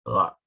Lá.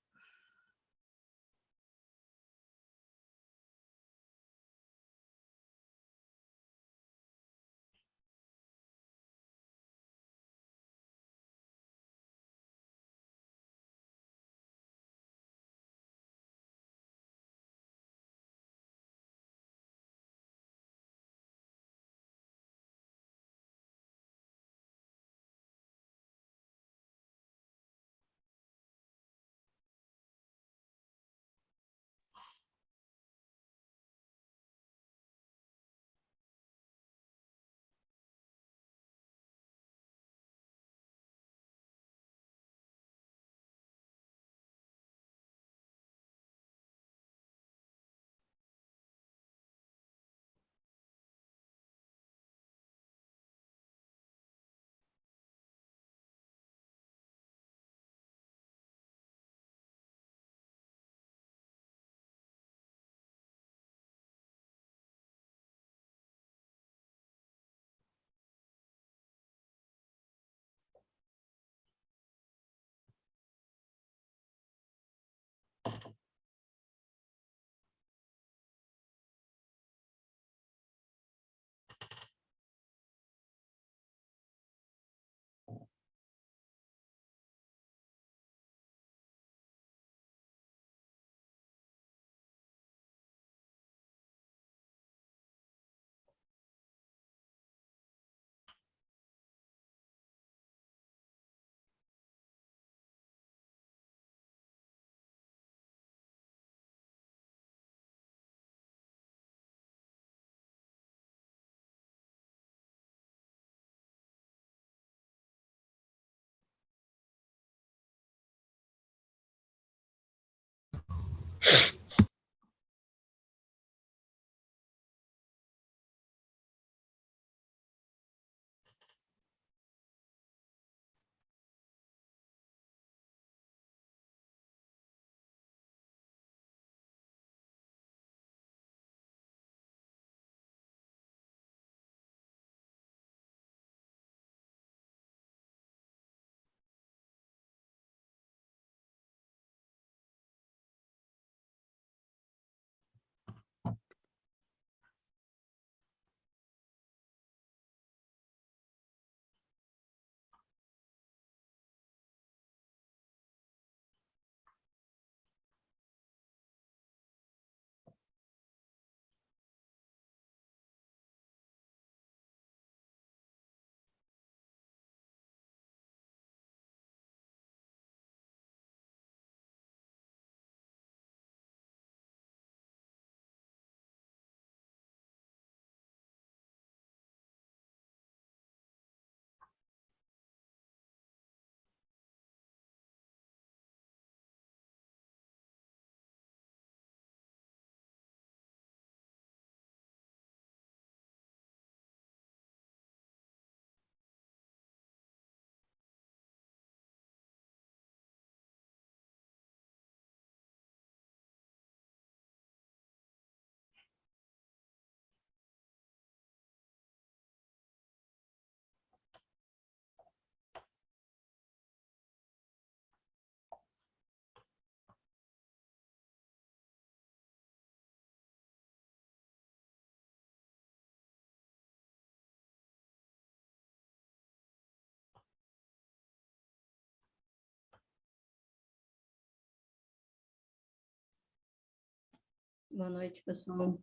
Boa noite, pessoal.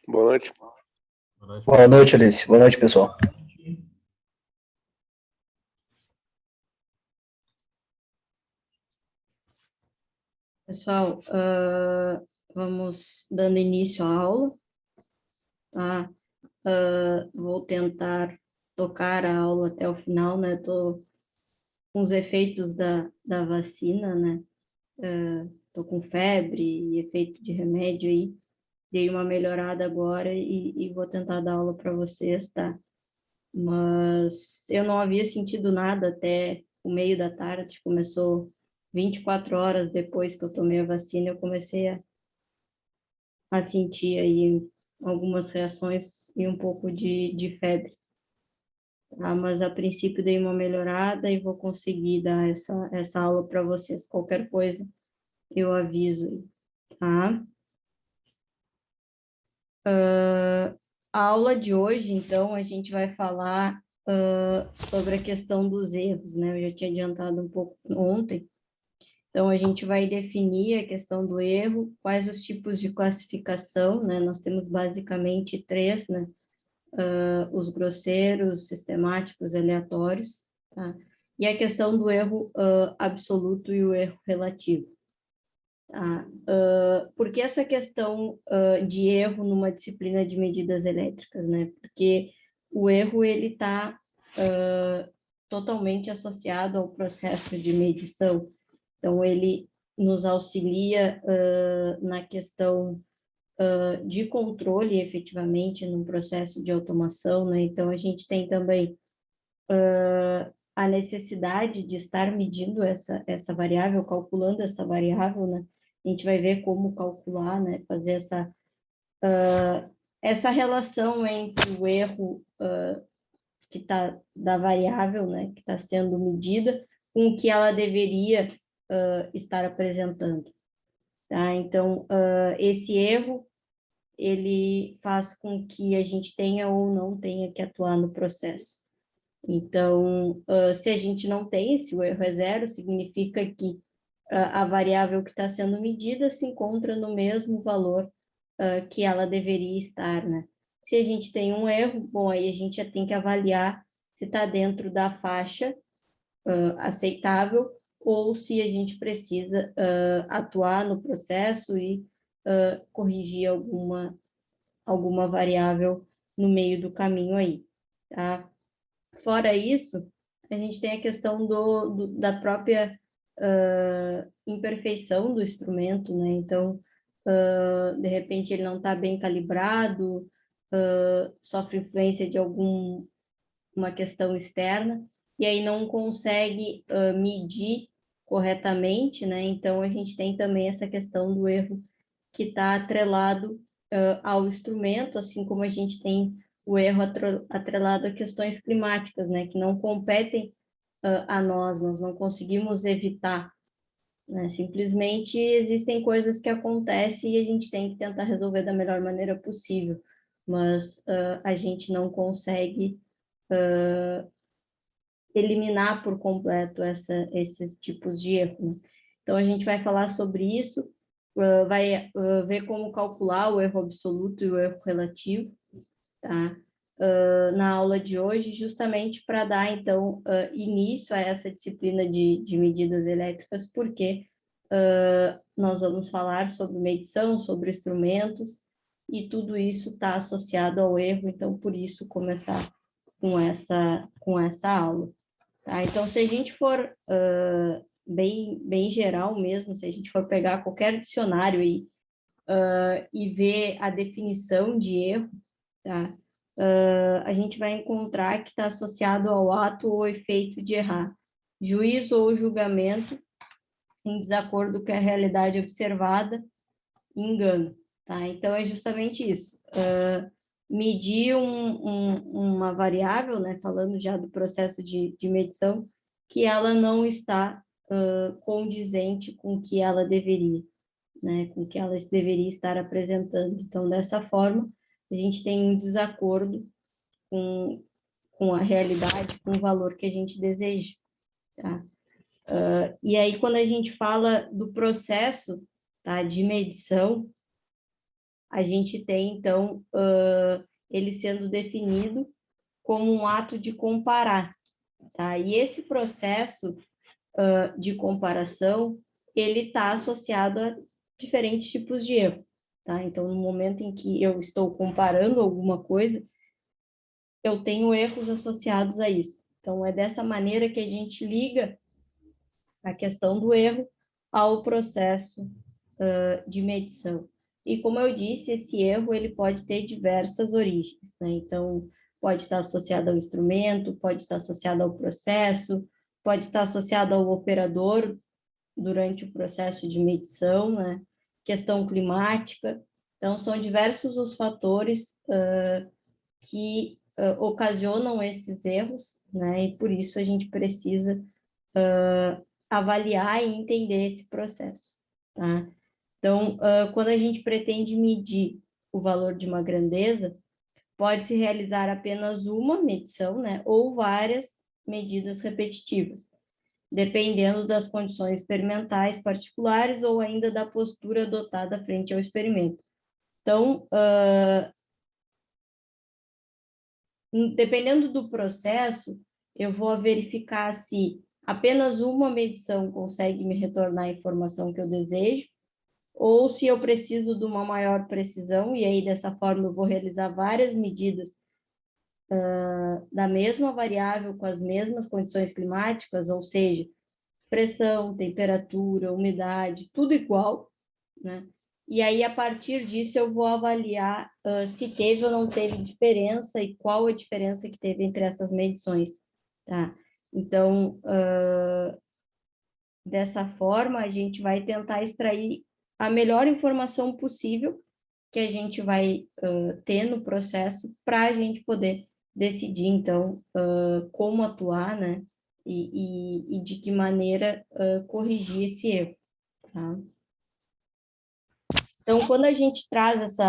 Boa noite. Boa noite, Alice. Boa noite, pessoal. Pessoal, vamos dando início à aula, tá? Vou tentar tocar a aula até o final, né? Tô com os efeitos da vacina, né? Tô com febre e efeito de remédio aí. Dei uma melhorada agora e vou tentar dar aula para vocês, tá? Mas eu não havia sentido nada até o meio da tarde, começou 24 horas depois que eu tomei a vacina, eu comecei a sentir aí algumas reações e um pouco de febre. tá? Mas a princípio dei uma melhorada e vou conseguir dar essa aula para vocês. Qualquer coisa eu aviso aí, tá? A aula de hoje, então, a gente vai falar sobre a questão dos erros, né? Eu já tinha adiantado um pouco ontem. Então, a gente vai definir a questão do erro, quais os tipos de classificação, né? Nós temos basicamente três, né? Os grosseiros, sistemáticos, aleatórios, tá? E a questão do erro absoluto e o erro relativo. Tá? Por que essa questão de erro numa disciplina de medidas elétricas, né? Porque o erro, ele está totalmente associado ao processo de medição. Então, ele nos auxilia na questão de controle, efetivamente, num processo de automação, né? Então, a gente tem também a necessidade de estar medindo essa variável, calculando essa variável, né? A gente vai ver como calcular, né? Fazer essa relação entre o erro que está da variável, né? Que está sendo medida, com o que ela deveria estar apresentando, tá? Então, esse erro, ele faz com que a gente tenha ou não tenha que atuar no processo. Então, se a gente não tem, se o erro é zero, significa que a variável que está sendo medida se encontra no mesmo valor que ela deveria estar, né? Se a gente tem um erro, bom, aí a gente já tem que avaliar se está dentro da faixa aceitável ou se a gente precisa atuar no processo e corrigir alguma variável no meio do caminho aí, tá? Fora isso, a gente tem a questão da própria imperfeição do instrumento, né? Então, de repente, ele não está bem calibrado, sofre influência de alguma questão externa, e aí não consegue medir corretamente, né? Então, a gente tem também essa questão do erro que está atrelado ao instrumento, assim como a gente tem o erro atrelado a questões climáticas, né, que não competem a nós não conseguimos evitar, né, simplesmente existem coisas que acontecem e a gente tem que tentar resolver da melhor maneira possível, mas a gente não consegue eliminar por completo esses tipos de erro, né? Então, a gente vai falar sobre isso, vai ver como calcular o erro absoluto e o erro relativo, tá? Na aula de hoje, justamente para dar, então, início a essa disciplina de medidas elétricas, porque nós vamos falar sobre medição, sobre instrumentos, e tudo isso está associado ao erro, então, por isso, começar com essa aula. Tá? Então, se a gente for bem geral mesmo, se a gente for pegar qualquer dicionário aí, e ver a definição de erro, tá? A gente vai encontrar que está associado ao ato ou efeito de errar, juízo ou julgamento em desacordo com a realidade observada, engano. Tá? Então, é justamente isso. Medir uma variável, né, falando já do processo de medição, que ela não está condizente com o que ela deveria, né, com o que ela deveria estar apresentando. Então, dessa forma, a gente tem um desacordo com a realidade, com o valor que a gente deseja. Tá? E aí, quando a gente fala do processo, tá, de medição, a gente tem, então, ele sendo definido como um ato de comparar, tá? E esse processo de comparação, ele está associado a diferentes tipos de erro, tá? Então, no momento em que eu estou comparando alguma coisa, eu tenho erros associados a isso. Então, é dessa maneira que a gente liga a questão do erro ao processo de medição. E como eu disse, esse erro ele pode ter diversas origens, né? Então, pode estar associado ao instrumento, pode estar associado ao processo, pode estar associado ao operador durante o processo de medição, né? Questão climática. Então, são diversos os fatores que ocasionam esses erros, né? E por isso a gente precisa avaliar e entender esse processo, tá? Então, quando a gente pretende medir o valor de uma grandeza, pode-se realizar apenas uma medição, né? Ou várias medidas repetitivas, dependendo das condições experimentais particulares ou ainda da postura adotada frente ao experimento. Então, dependendo do processo, eu vou verificar se apenas uma medição consegue me retornar a informação que eu desejo, ou se eu preciso de uma maior precisão, e aí dessa forma eu vou realizar várias medidas da mesma variável com as mesmas condições climáticas, ou seja, pressão, temperatura, umidade, tudo igual, né? E aí, a partir disso, eu vou avaliar se teve ou não teve diferença e qual a diferença que teve entre essas medições, tá? Então, dessa forma, a gente vai tentar extrair a melhor informação possível que a gente vai ter no processo para a gente poder decidir, então, como atuar, né? E de que maneira corrigir esse erro, tá? Então, quando a gente traz esse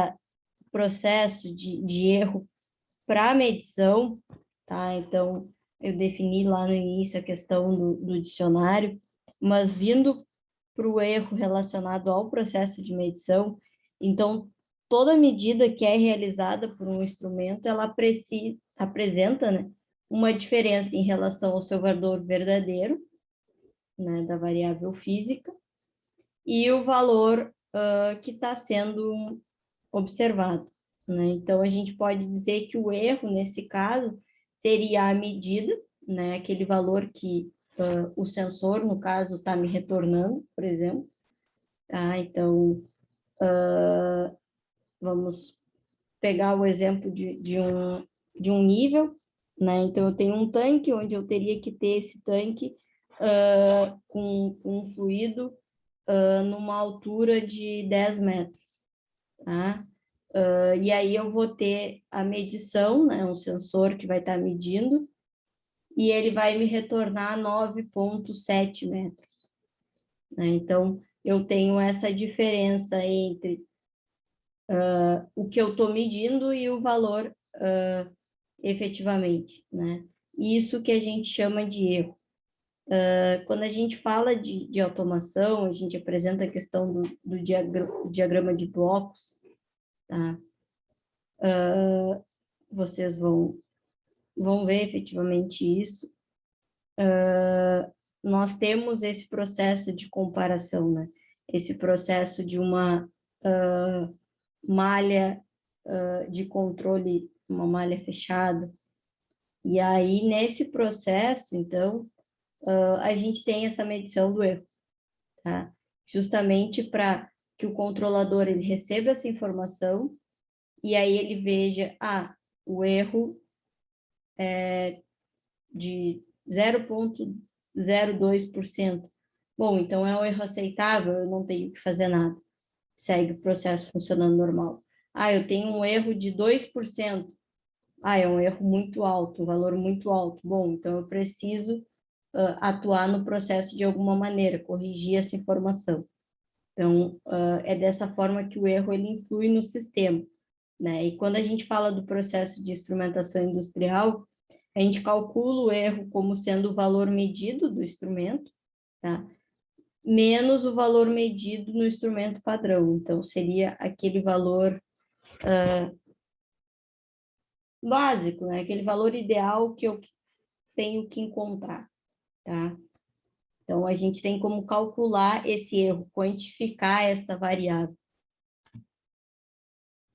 processo de erro para a medição, tá? Então, eu defini lá no início a questão do dicionário, mas vindo para o erro relacionado ao processo de medição, então, toda medida que é realizada por um instrumento, ela apresenta, né, uma diferença em relação ao seu valor verdadeiro, né, da variável física, e o valor que está sendo observado, né? Então, a gente pode dizer que o erro, nesse caso, seria a medida, né? Aquele valor que o sensor, no caso, está me retornando, por exemplo. Tá? Então, vamos pegar o exemplo de um nível, né? Então, eu tenho um tanque onde eu teria que ter esse tanque com um fluido numa altura de 10 metros, tá? E aí eu vou ter a medição, né, um sensor que vai estar medindo, e ele vai me retornar 9,7 metros, né? Então, eu tenho essa diferença entre o que eu estou medindo e o valor efetivamente, né? Isso que a gente chama de erro. Quando a gente fala de automação, a gente apresenta a questão do diagrama de blocos, tá? Vocês vão ver efetivamente isso. Nós temos esse processo de comparação, né? Esse processo de uma malha de controle, uma malha fechada. E aí, nesse processo, então, a gente tem essa medição do erro, tá? Justamente para que o controlador ele receba essa informação e aí ele veja, o erro é de 0,02%. Bom, então é um erro aceitável, eu não tenho que fazer nada. Segue o processo funcionando normal. Eu tenho um erro de 2%. É um erro muito alto, um valor muito alto. Bom, então eu preciso atuar no processo de alguma maneira, corrigir essa informação. Então, é dessa forma que o erro ele influi no sistema, né? E quando a gente fala do processo de instrumentação industrial, a gente calcula o erro como sendo o valor medido do instrumento, tá? Menos o valor medido no instrumento padrão. Então, seria aquele valor básico, né? Aquele valor ideal que eu tenho que encontrar, tá? Então, a gente tem como calcular esse erro, quantificar essa variável.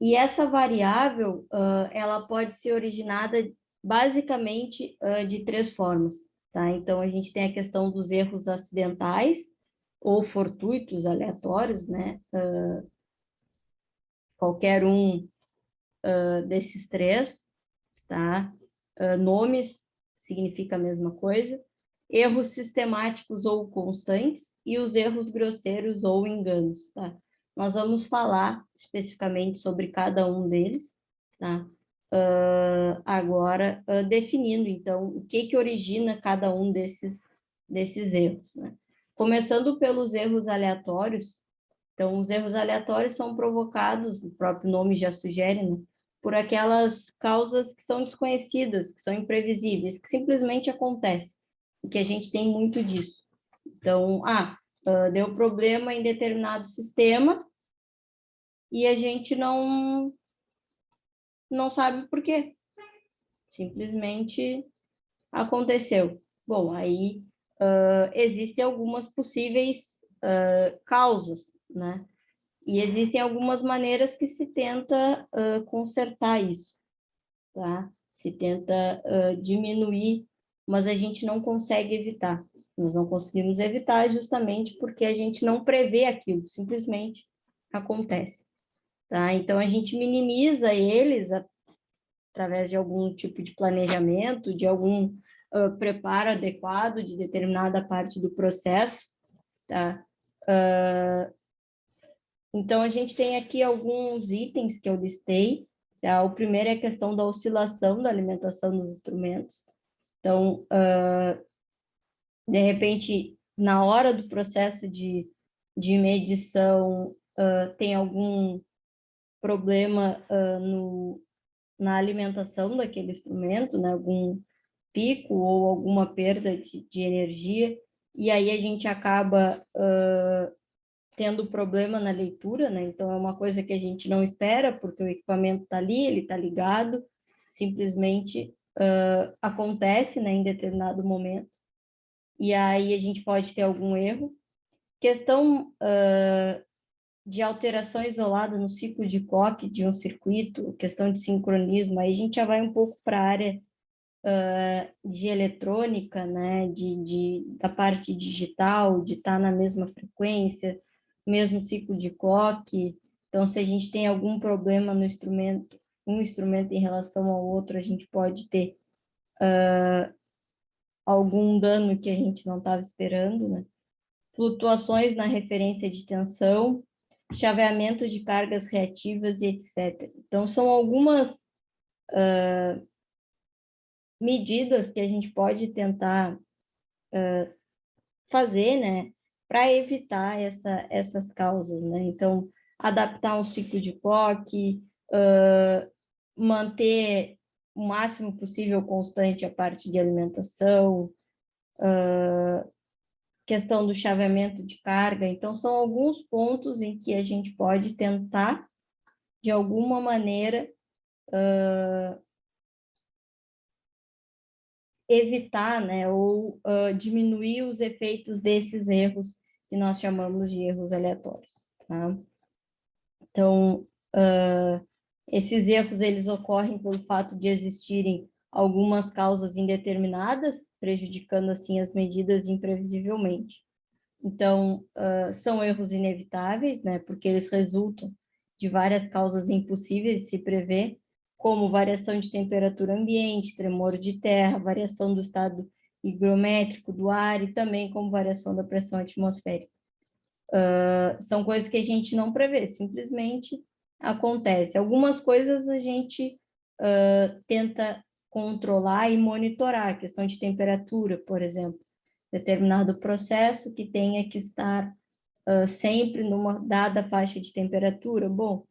E essa variável, ela pode ser originada basicamente de 3 formas, tá? Então, a gente tem a questão dos erros acidentais ou fortuitos, aleatórios, né? Qualquer um desses 3, tá? Nomes significa a mesma coisa. Erros sistemáticos ou constantes e os erros grosseiros ou enganos, tá? Nós vamos falar especificamente sobre cada um deles, tá? agora definindo, então, o que origina cada um desses erros, né? Começando pelos erros aleatórios. Então, os erros aleatórios são provocados, o próprio nome já sugere, né, por aquelas causas que são desconhecidas, que são imprevisíveis, que simplesmente acontecem, e que a gente tem muito disso. Então, deu problema em determinado sistema e a gente não sabe por quê. Simplesmente aconteceu. Bom, aí existem algumas possíveis causas, né? E existem algumas maneiras que se tenta consertar isso, tá? Se tenta diminuir, mas a gente não consegue evitar. Nós não conseguimos evitar justamente porque a gente não prevê aquilo, simplesmente acontece, tá? Então, a gente minimiza eles através de algum tipo de planejamento, de algum preparo adequado de determinada parte do processo, tá? Então, a gente tem aqui alguns itens que eu listei, tá? O primeiro é a questão da oscilação da alimentação dos instrumentos. Então, de repente, na hora do processo de medição, tem algum problema na alimentação daquele instrumento, né? Algum pico ou alguma perda de energia, e aí a gente acaba tendo problema na leitura, né? Então, é uma coisa que a gente não espera, porque o equipamento está ali, ele está ligado, simplesmente acontece, né, em determinado momento, e aí a gente pode ter algum erro. Questão de alteração isolada no ciclo de clock de um circuito, questão de sincronismo, aí a gente já vai um pouco para a área de eletrônica, né, da parte digital, de estar na mesma frequência, mesmo ciclo de clock. Então, se a gente tem algum problema no instrumento, um instrumento em relação ao outro, a gente pode ter algum dano que a gente não estava esperando, né? Flutuações na referência de tensão, chaveamento de cargas reativas e etc. Então, são algumas medidas que a gente pode tentar fazer, né, para evitar essas causas, né? Então, adaptar um ciclo de clock, manter o máximo possível constante a parte de alimentação, questão do chaveamento de carga. Então, são alguns pontos em que a gente pode tentar, de alguma maneira, evitar, né, ou diminuir os efeitos desses erros que nós chamamos de erros aleatórios, tá? Então, esses erros, eles ocorrem pelo fato de existirem algumas causas indeterminadas, prejudicando, assim, as medidas imprevisivelmente. Então, são erros inevitáveis, né, porque eles resultam de várias causas impossíveis de se prever, como variação de temperatura ambiente, tremor de terra, variação do estado higrométrico do ar e também como variação da pressão atmosférica. São coisas que a gente não prevê, simplesmente acontece. Algumas coisas a gente tenta controlar e monitorar, a questão de temperatura, por exemplo, determinado processo que tenha que estar sempre numa dada faixa de temperatura. Bom,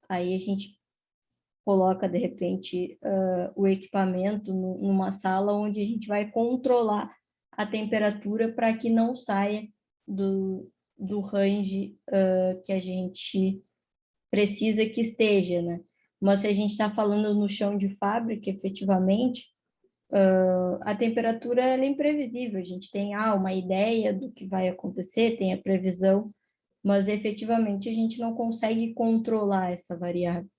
aí a gente coloca, de repente, o equipamento numa sala onde a gente vai controlar a temperatura para que não saia do range que a gente precisa que esteja, né? Mas se a gente está falando no chão de fábrica, efetivamente, a temperatura ela é imprevisível. A gente tem uma ideia do que vai acontecer, tem a previsão, mas efetivamente a gente não consegue controlar essa variável,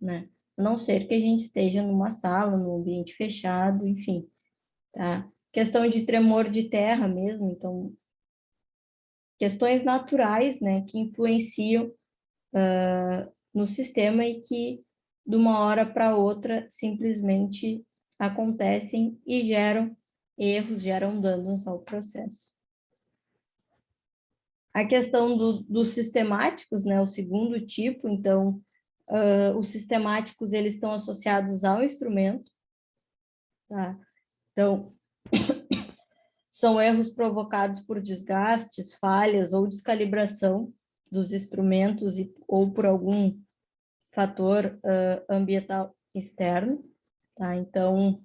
né? A não ser que a gente esteja numa sala, num ambiente fechado, enfim, tá? Questão de tremor de terra mesmo, então, questões naturais, né, que influenciam no sistema e que, de uma hora para outra, simplesmente acontecem e geram erros, geram danos ao processo. A questão dos sistemáticos, né, o segundo tipo, então, os sistemáticos, eles estão associados ao instrumento, tá? Então, são erros provocados por desgastes, falhas ou descalibração dos instrumentos ou por algum fator ambiental externo, tá? Então,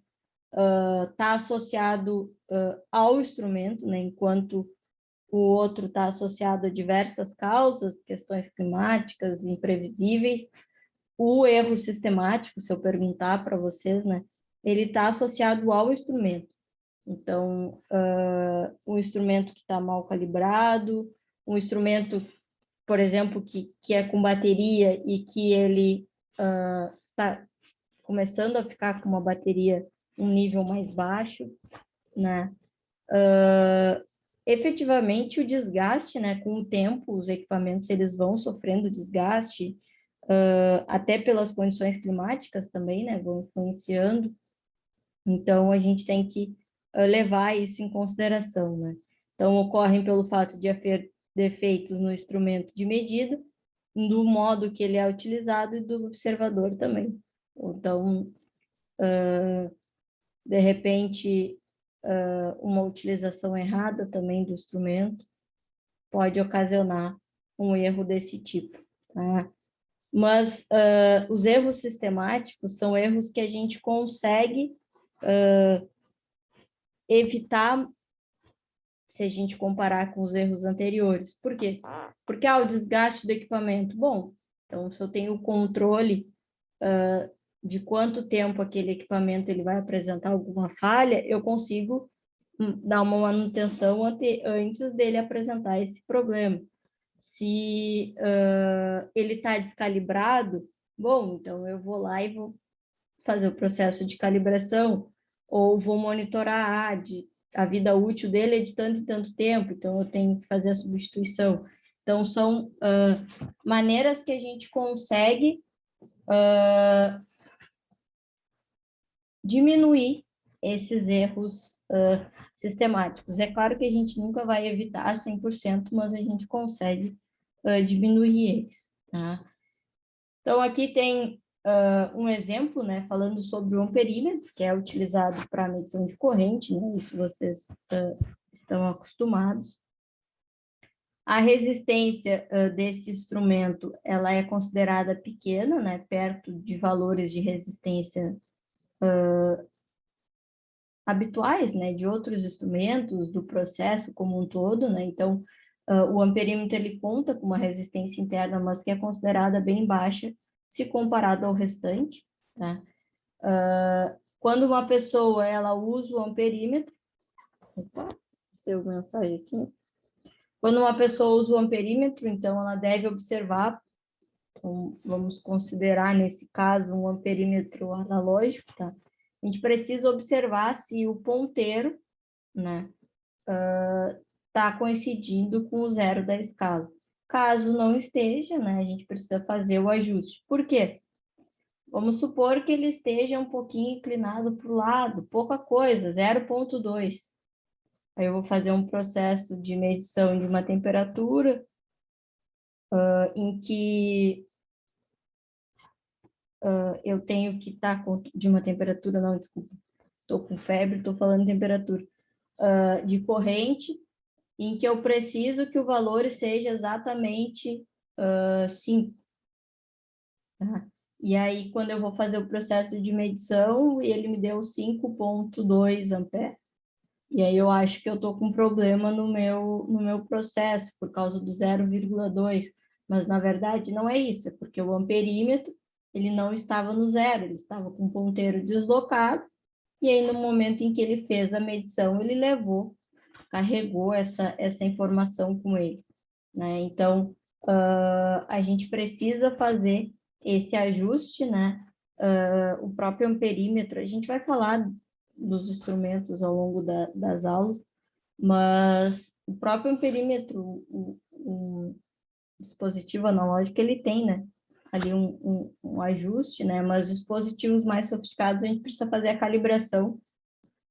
está associado ao instrumento, né? Enquanto o outro está associado a diversas causas, questões climáticas, imprevisíveis. O erro sistemático, se eu perguntar para vocês, né? Ele está associado ao instrumento. Então, um instrumento que está mal calibrado, um instrumento, por exemplo, que é com bateria e que ele está começando a ficar com uma bateria um nível mais baixo, né? Efetivamente, o desgaste, né? Com o tempo, os equipamentos eles vão sofrendo desgaste, até pelas condições climáticas também, né? Vão influenciando. Então, a gente tem que levar isso em consideração, né? Então, ocorrem pelo fato de haver defeitos no instrumento de medida, do modo que ele é utilizado e do observador também. Então, de repente, uma utilização errada também do instrumento pode ocasionar um erro desse tipo, tá? Mas os erros sistemáticos são erros que a gente consegue evitar se a gente comparar com os erros anteriores. Por quê? Porque o desgaste do equipamento. Bom, então se eu tenho o controle de quanto tempo aquele equipamento ele vai apresentar alguma falha, eu consigo dar uma manutenção antes dele apresentar esse problema. Se ele está descalibrado, bom, então eu vou lá e vou fazer o processo de calibração, ou vou monitorar, a vida útil dele é de tanto e tanto tempo, então eu tenho que fazer a substituição. Então, são maneiras que a gente consegue diminuir esses erros sistemáticos. É claro que a gente nunca vai evitar 100%, mas a gente consegue diminuir eles, tá? Então, aqui tem um exemplo, né, falando sobre o amperímetro, que é utilizado para medição de corrente, né, isso vocês estão acostumados. A resistência desse instrumento, ela é considerada pequena, né, perto de valores de resistência habituais, né, de outros instrumentos, do processo como um todo, né, então o amperímetro ele conta com uma resistência interna, mas que é considerada bem baixa se comparado ao restante, tá? Quando uma pessoa ela usa o amperímetro, se eu mensagem aqui, quando uma pessoa usa o amperímetro, então ela deve observar, então, vamos considerar nesse caso um amperímetro analógico, tá? A gente precisa observar se o ponteiro, né, está coincidindo com o zero da escala. Caso não esteja, né, a gente precisa fazer o ajuste. Por quê? Vamos supor que ele esteja um pouquinho inclinado para o lado, pouca coisa, 0,2. Aí eu vou fazer um processo de medição de uma temperatura em que eu tenho que estar de uma temperatura, não, desculpa, estou com febre, estou falando temperatura, de corrente, em que eu preciso que o valor seja exatamente 5. Tá? E aí, quando eu vou fazer o processo de medição, ele me deu 5,2 amperes. E aí eu acho que eu estou com problema no meu processo, por causa do 0,2. Mas, na verdade, não é isso. É porque o amperímetro, ele não estava no zero, ele estava com o ponteiro deslocado. E aí, no momento em que ele fez a medição, ele carregou essa informação com ele, né? Então, a gente precisa fazer esse ajuste, né? O próprio amperímetro, a gente vai falar dos instrumentos ao longo das aulas, mas o próprio amperímetro, o dispositivo analógico, ele tem, né? Ali um ajuste, né? Mas os dispositivos mais sofisticados, a gente precisa fazer a calibração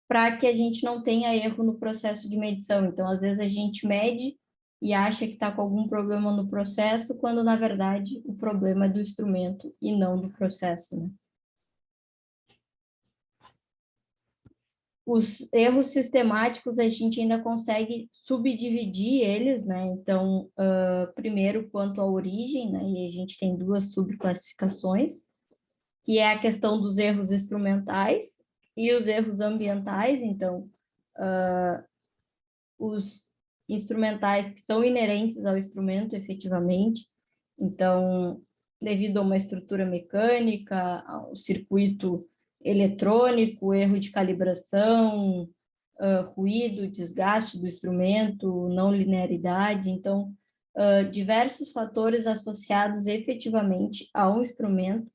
para que a gente não tenha erro no processo de medição. Então, às vezes, a gente mede e acha que está com algum problema no processo, quando, na verdade, o problema é do instrumento e não do processo, né? Os erros sistemáticos, a gente ainda consegue subdividir eles, né? Então, primeiro, quanto à origem, né? E a gente tem duas subclassificações, que é a questão dos erros instrumentais e os erros ambientais. Então, os instrumentais que são inerentes ao instrumento, efetivamente. Então, devido a uma estrutura mecânica, ao circuito eletrônico, erro de calibração, ruído, desgaste do instrumento, não linearidade. Então, diversos fatores associados efetivamente ao instrumento,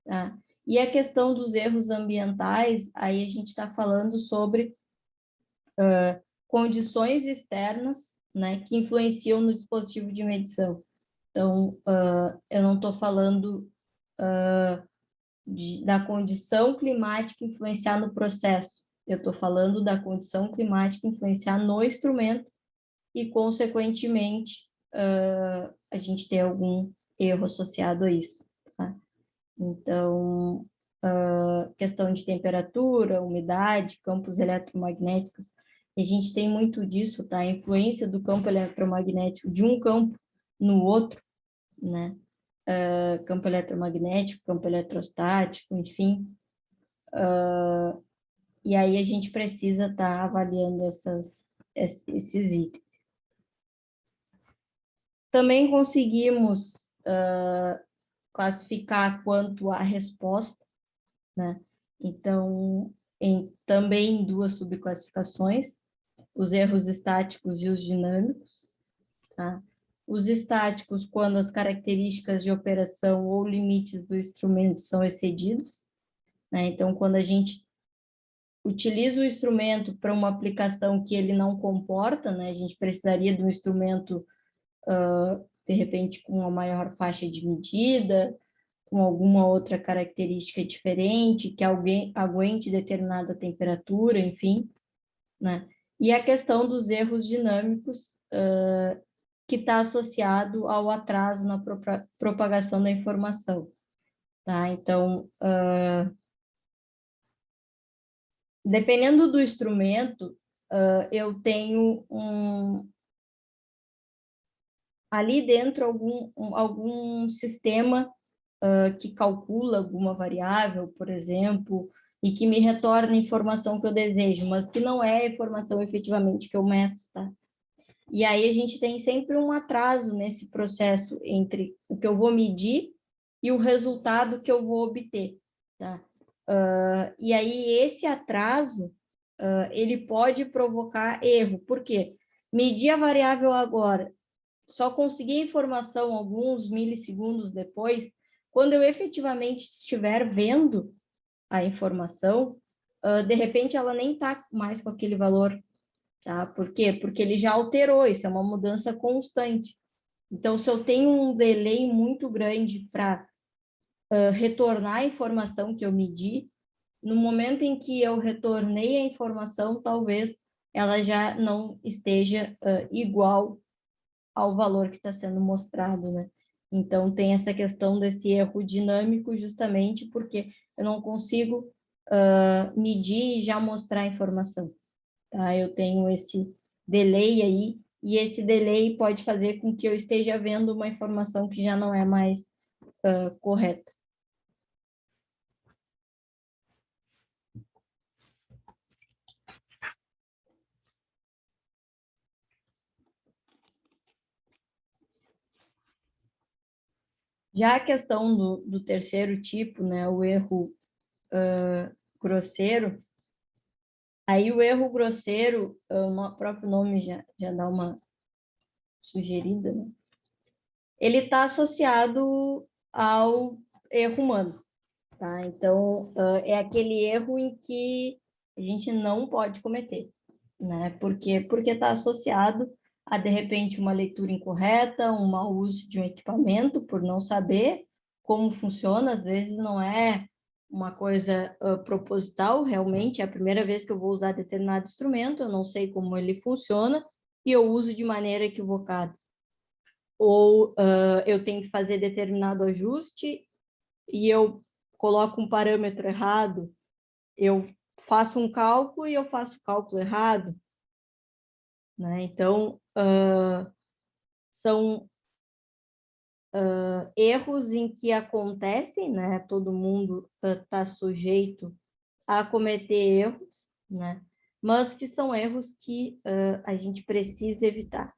tá? E a questão dos erros ambientais, aí a gente está falando sobre condições externas, né, que influenciam no dispositivo de medição. Então, eu não estou falando da condição climática influenciar no processo, eu estou falando da condição climática influenciar no instrumento e, consequentemente, a gente ter algum erro associado a isso, tá? Então, questão de temperatura, umidade, campos eletromagnéticos, a gente tem muito disso, tá? A influência do campo eletromagnético de um campo no outro, né? Campo eletromagnético, campo eletrostático, enfim. E aí a gente precisa estar avaliando esses itens. Também conseguimos classificar quanto à resposta, né? Então, também duas subclassificações, os erros estáticos e os dinâmicos, tá? Os estáticos, quando as características de operação ou limites do instrumento são excedidos, né? Então, quando a gente utiliza o instrumento para uma aplicação que ele não comporta, né? A gente precisaria de um instrumento, de repente, com uma maior faixa de medida, com alguma outra característica diferente, que alguém aguente determinada temperatura, enfim, né? E a questão dos erros dinâmicos, que está associado ao atraso na propagação da informação, tá? Então, dependendo do instrumento, eu tenho ali dentro algum sistema que calcula alguma variável, por exemplo, e que me retorna a informação que eu desejo, mas que não é a informação efetivamente que eu meço, tá? E aí a gente tem sempre um atraso nesse processo entre o que eu vou medir e o resultado que eu vou obter, tá? E aí esse atraso, ele pode provocar erro. Por quê? Medir a variável agora, só conseguir a informação alguns milissegundos depois, quando eu efetivamente estiver vendo a informação, de repente ela nem está mais com aquele valor, tá? Por quê? Porque ele já alterou, isso é uma mudança constante. Então, se eu tenho um delay muito grande para retornar a informação que eu medi, no momento em que eu retornei a informação, talvez ela já não esteja igual ao valor que está sendo mostrado, né? Então, tem essa questão desse erro dinâmico, justamente porque eu não consigo medir e já mostrar a informação, tá? Eu tenho esse delay aí, e esse delay pode fazer com que eu esteja vendo uma informação que já não é mais correta. Já a questão do terceiro tipo, né, o erro grosseiro, aí o erro grosseiro, o próprio nome já dá uma sugerida, né? Ele está associado ao erro humano, tá? Então, é aquele erro em que a gente não pode cometer, né? Porque está associado a, de repente, uma leitura incorreta, um mau uso de um equipamento por não saber como funciona, às vezes não é uma coisa proposital, realmente, é a primeira vez que eu vou usar determinado instrumento, eu não sei como ele funciona, e eu uso de maneira equivocada. Ou eu tenho que fazer determinado ajuste e eu coloco um parâmetro errado, eu faço um cálculo e eu faço o cálculo errado, né? Então, são erros em que acontecem, né? Todo mundo está sujeito a cometer erros, né? Mas que são erros que a gente precisa evitar,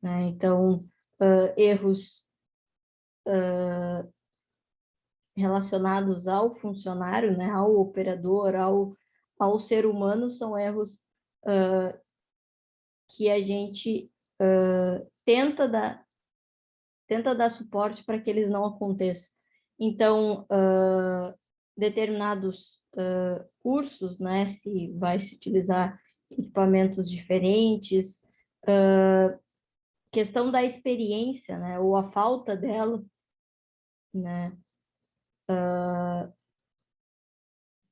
né? Então, erros relacionados ao funcionário, né? Ao operador, ao ser humano, são erros que a gente tenta dar suporte para que eles não aconteçam. Então, determinados cursos, né, se vai se utilizar equipamentos diferentes, questão da experiência, né, ou a falta dela, né,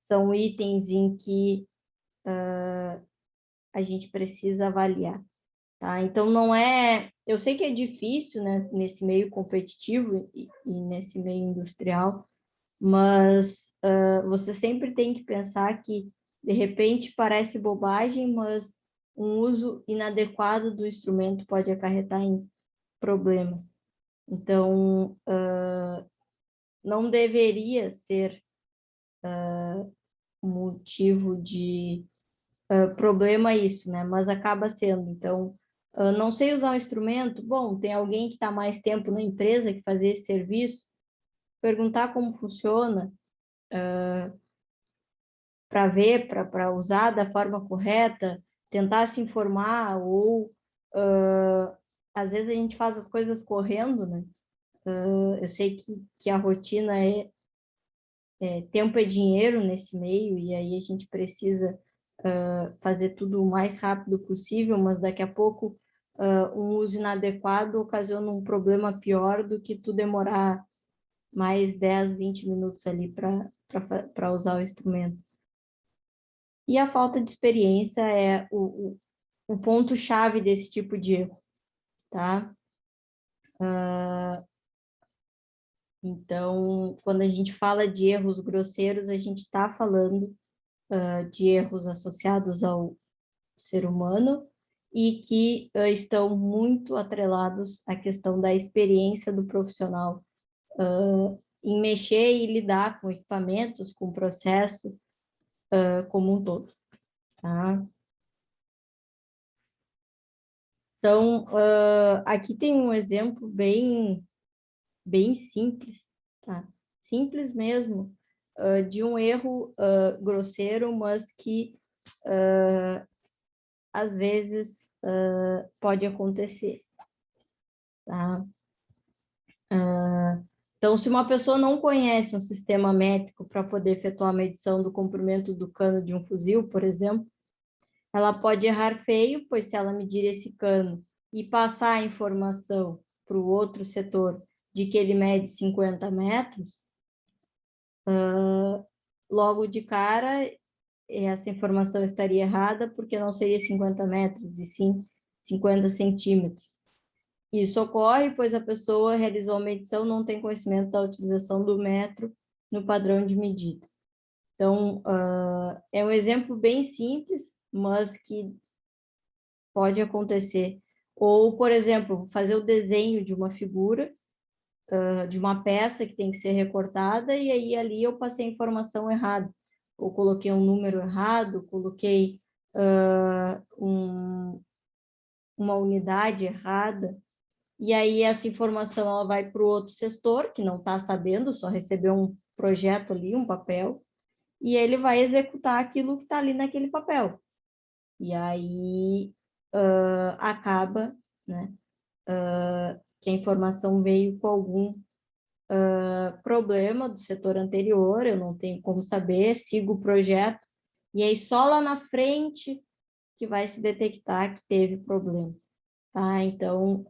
são itens em que a gente precisa avaliar. Tá? Então, não é... Eu sei que é difícil, né, nesse meio competitivo e nesse meio industrial, mas você sempre tem que pensar que, de repente, parece bobagem, mas um uso inadequado do instrumento pode acarretar em problemas. Então, não deveria ser motivo de problema isso, né? Mas acaba sendo. Então, não sei usar o instrumento, bom, tem alguém que está mais tempo na empresa que faz esse serviço, perguntar como funciona, para ver, para usar da forma correta, tentar se informar, ou às vezes a gente faz as coisas correndo, né? Eu sei que a rotina tempo é dinheiro nesse meio, e aí a gente precisa fazer tudo o mais rápido possível, mas daqui a pouco um uso inadequado ocasiona um problema pior do que tu demorar mais 10, 20 minutos ali para usar o instrumento. E a falta de experiência é o ponto-chave desse tipo de erro, tá? Então, quando a gente fala de erros grosseiros, a gente está falando de erros associados ao ser humano e que estão muito atrelados à questão da experiência do profissional em mexer e lidar com equipamentos, com o processo como um todo, tá? Então, aqui tem um exemplo bem simples, tá? Simples mesmo, de um erro grosseiro, mas que às vezes pode acontecer, tá? Então, se uma pessoa não conhece um sistema métrico para poder efetuar a medição do comprimento do cano de um fuzil, por exemplo, ela pode errar feio, pois se ela medir esse cano e passar a informação para o outro setor de que ele mede 50 metros, logo de cara, essa informação estaria errada, porque não seria 50 metros, e sim 50 centímetros. Isso ocorre, pois a pessoa realizou a medição, não tem conhecimento da utilização do metro no padrão de medida. Então, é um exemplo bem simples, mas que pode acontecer. Ou, por exemplo, fazer o desenho de uma figura, de uma peça que tem que ser recortada, e aí ali eu passei a informação errada. Ou coloquei um número errado, coloquei uma unidade errada, e aí essa informação ela vai para o outro gestor, que não está sabendo, só recebeu um projeto ali, um papel, e ele vai executar aquilo que está ali naquele papel. E aí acaba, né, que a informação veio com algum problema do setor anterior, eu não tenho como saber, sigo o projeto, e aí só lá na frente que vai se detectar que teve problema, tá? Então,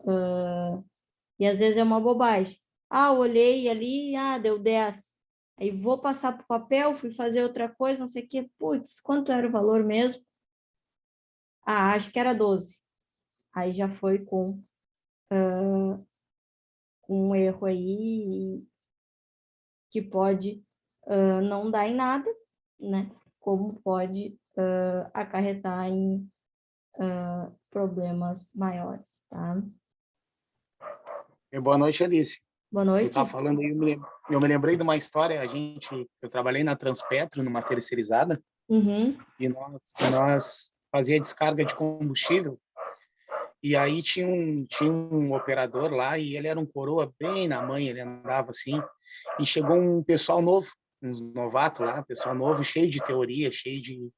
e às vezes é uma bobagem. Olhei ali, deu 10. Aí vou passar para o papel, fui fazer outra coisa, não sei o quê. Putz, quanto era o valor mesmo? Acho que era 12. aí já foi com um erro aí que pode não dar em nada, né? Como pode acarretar em problemas maiores, tá? Boa noite, Alice. Boa Eu estava noite. falando aí, eu me lembrei de uma história. Eu trabalhei na Transpetro, numa terceirizada, Uhum. e nós fazia descarga de combustível. E aí tinha um operador lá, e ele era um coroa bem na manha, ele andava assim. E chegou um pessoal novo, uns novatos lá, pessoal novo, cheio de teoria, cheio de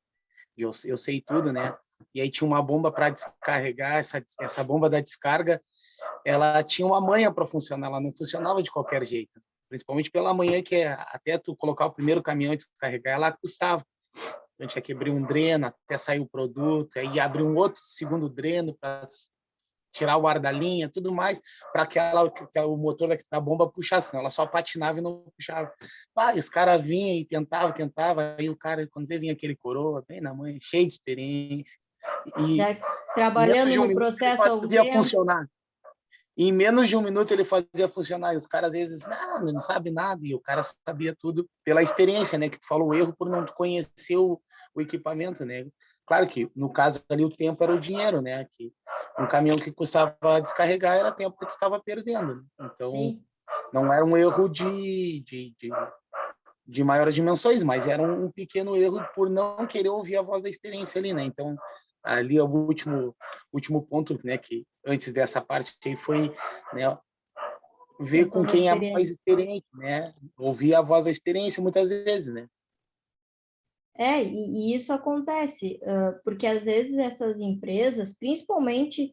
eu sei tudo, né? E aí tinha uma bomba para descarregar, essa bomba da descarga, ela tinha uma manha para funcionar, ela não funcionava de qualquer jeito. Principalmente pela manhã, até tu colocar o primeiro caminhão e descarregar, ela custava. Então tinha que abrir um dreno até sair o produto, aí abrir um outro segundo dreno para tirar o ar da linha, tudo mais, para que o motor da bomba puxasse, senão ela só patinava e não puxava. E os caras vinham e tentava, aí o cara, quando vinha aquele coroa, bem na mãe, cheio de experiência, e Já em menos trabalhando de um no minuto ele processo há um fazia tempo. funcionar. Em menos de um minuto ele fazia funcionar. E os caras, às vezes, não sabe nada. E o cara sabia tudo pela experiência, né? Que tu falou o erro por não conhecer o equipamento, né? Claro que, no caso ali, o tempo era o dinheiro, né? Que um caminhão que custava descarregar era tempo que tu estava perdendo. Né? Então, Sim. não era um erro de maiores dimensões, mas era um pequeno erro por não querer ouvir a voz da experiência ali, né? Então, ali é o último ponto, né, que antes dessa parte aí foi, né, ver Questão com da quem é mais experiência. experiente, né? Ouvir a voz da experiência muitas vezes, né? E isso acontece, porque às vezes essas empresas, principalmente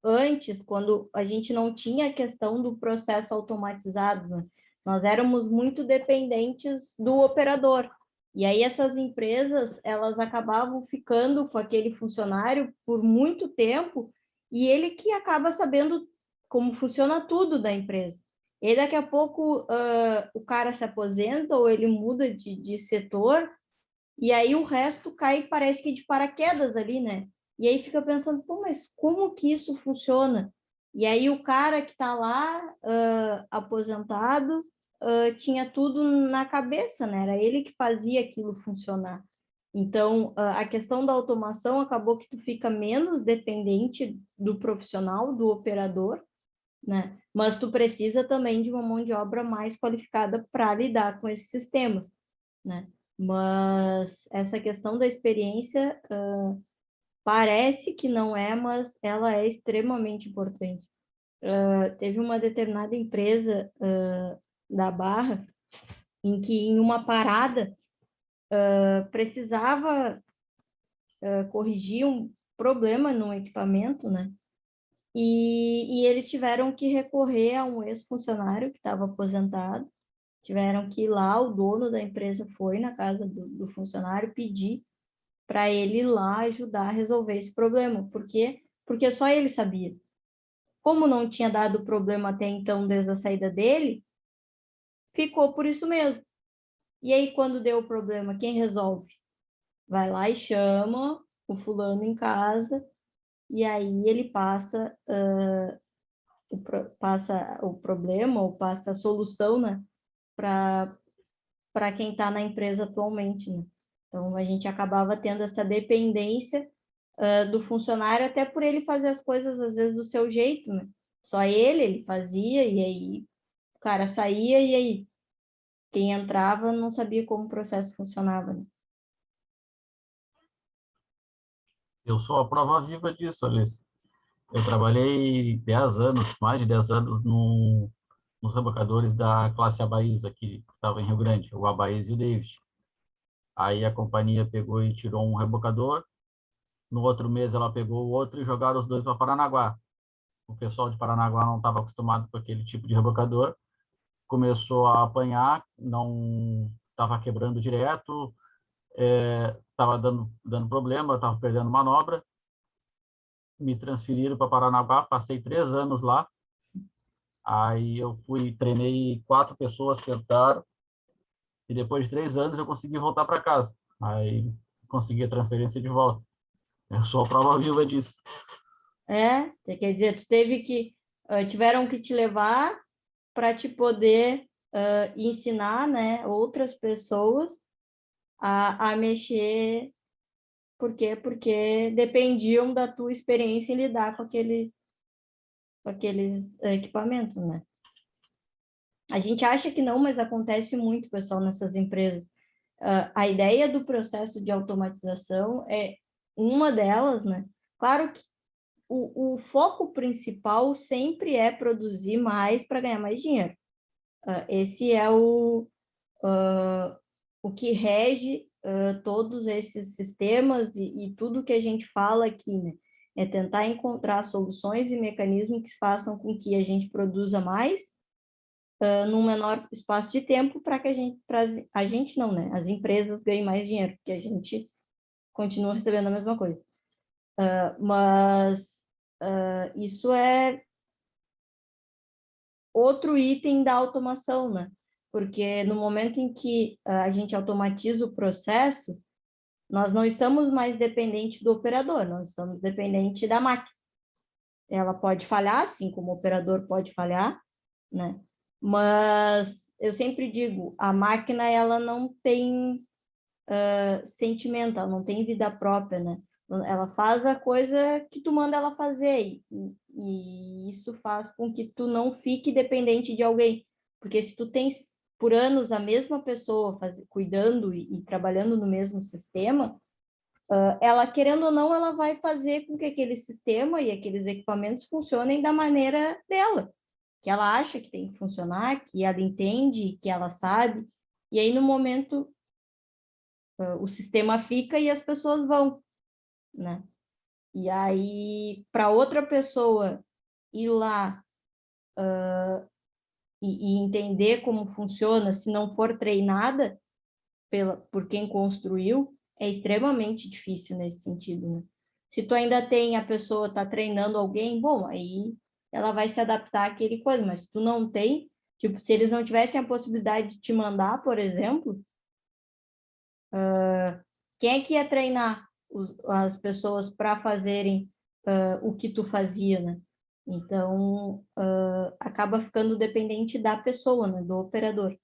antes, quando a gente não tinha a questão do processo automatizado, né? Nós éramos muito dependentes do operador. E aí essas empresas, elas acabavam ficando com aquele funcionário por muito tempo e ele que acaba sabendo como funciona tudo da empresa. E aí, daqui a pouco o cara se aposenta ou ele muda de setor e aí o resto cai, parece que de paraquedas ali, né? E aí fica pensando, pô, mas como que isso funciona? E aí o cara que está lá, aposentado, tinha tudo na cabeça, né? Era ele que fazia aquilo funcionar. Então, a questão da automação acabou que tu fica menos dependente do profissional, do operador, né? Mas tu precisa também de uma mão de obra mais qualificada para lidar com esses sistemas, né? Mas essa questão da experiência parece que não é, mas ela é extremamente importante. Teve uma determinada empresa da Barra em que em uma parada precisava corrigir um problema no equipamento, né? E eles tiveram que recorrer a um ex-funcionário que estava aposentado, tiveram que ir lá, o dono da empresa foi na casa do funcionário pedir para ele ir lá ajudar a resolver esse problema. Por quê? Porque só ele sabia. Como não tinha dado problema até então, desde a saída dele, ficou por isso mesmo. E aí, quando deu o problema, quem resolve? Vai lá e chama o fulano em casa, e aí ele passa o problema ou passa a solução, né, para quem está na empresa atualmente, né? Então, a gente acabava tendo essa dependência do funcionário, até por ele fazer as coisas, às vezes, do seu jeito, né? Só ele fazia, e aí o cara saía, e aí quem entrava não sabia como o processo funcionava, né? Eu sou a prova viva disso, Alice. Eu trabalhei 10 anos, mais de 10 anos, nos rebocadores da classe Abaís aqui, que estava em Rio Grande, o Abaís e o David. Aí a companhia pegou e tirou um rebocador, no outro mês ela pegou o outro e jogaram os dois para Paranaguá. O pessoal de Paranaguá não estava acostumado com aquele tipo de rebocador, começou a apanhar, não estava quebrando direto, estava dando problema, estava perdendo manobra. Me transferiram para Paranaguá, passei 3 anos lá. Aí eu treinei 4 pessoas que entraram, e depois de 3 anos eu consegui voltar para casa. Aí consegui a transferência de volta. Eu sou a prova viva disso. Quer dizer, tiveram que te levar para te poder ensinar, né, outras pessoas a mexer. Por quê? Porque dependiam da tua experiência em lidar com aqueles equipamentos, né? A gente acha que não, mas acontece muito, pessoal, nessas empresas. A ideia do processo de automatização é uma delas, né? Claro que o foco principal sempre é produzir mais para ganhar mais dinheiro. Esse é o que rege todos esses sistemas e tudo que a gente fala aqui, né? É tentar encontrar soluções e mecanismos que façam com que a gente produza mais num menor espaço de tempo para que a gente não, né? As empresas ganhem mais dinheiro, porque a gente continua recebendo a mesma coisa. Mas isso é outro item da automação, né? Porque no momento em que a gente automatiza o processo, nós não estamos mais dependentes do operador, nós estamos dependentes da máquina. Ela pode falhar, assim como o operador pode falhar, né? Mas eu sempre digo, a máquina ela não tem sentimento, ela não tem vida própria, né? Ela faz a coisa que tu manda ela fazer e isso faz com que tu não fique dependente de alguém, porque se tu tens por anos a mesma pessoa cuidando e trabalhando no mesmo sistema, ela, querendo ou não, ela vai fazer com que aquele sistema e aqueles equipamentos funcionem da maneira dela, que ela acha que tem que funcionar, que ela entende, que ela sabe, e aí no momento o sistema fica e as pessoas vão, né? E aí, para outra pessoa ir lá e entender como funciona, se não for treinada por quem construiu, é extremamente difícil nesse sentido, né? Se tu ainda tem a pessoa tá treinando alguém, bom, aí ela vai se adaptar àquele coisa, mas se tu não tem, tipo, se eles não tivessem a possibilidade de te mandar, por exemplo, quem é que ia treinar as pessoas para fazerem o que tu fazia, né? Então, acaba ficando dependente da pessoa, né? Do operador.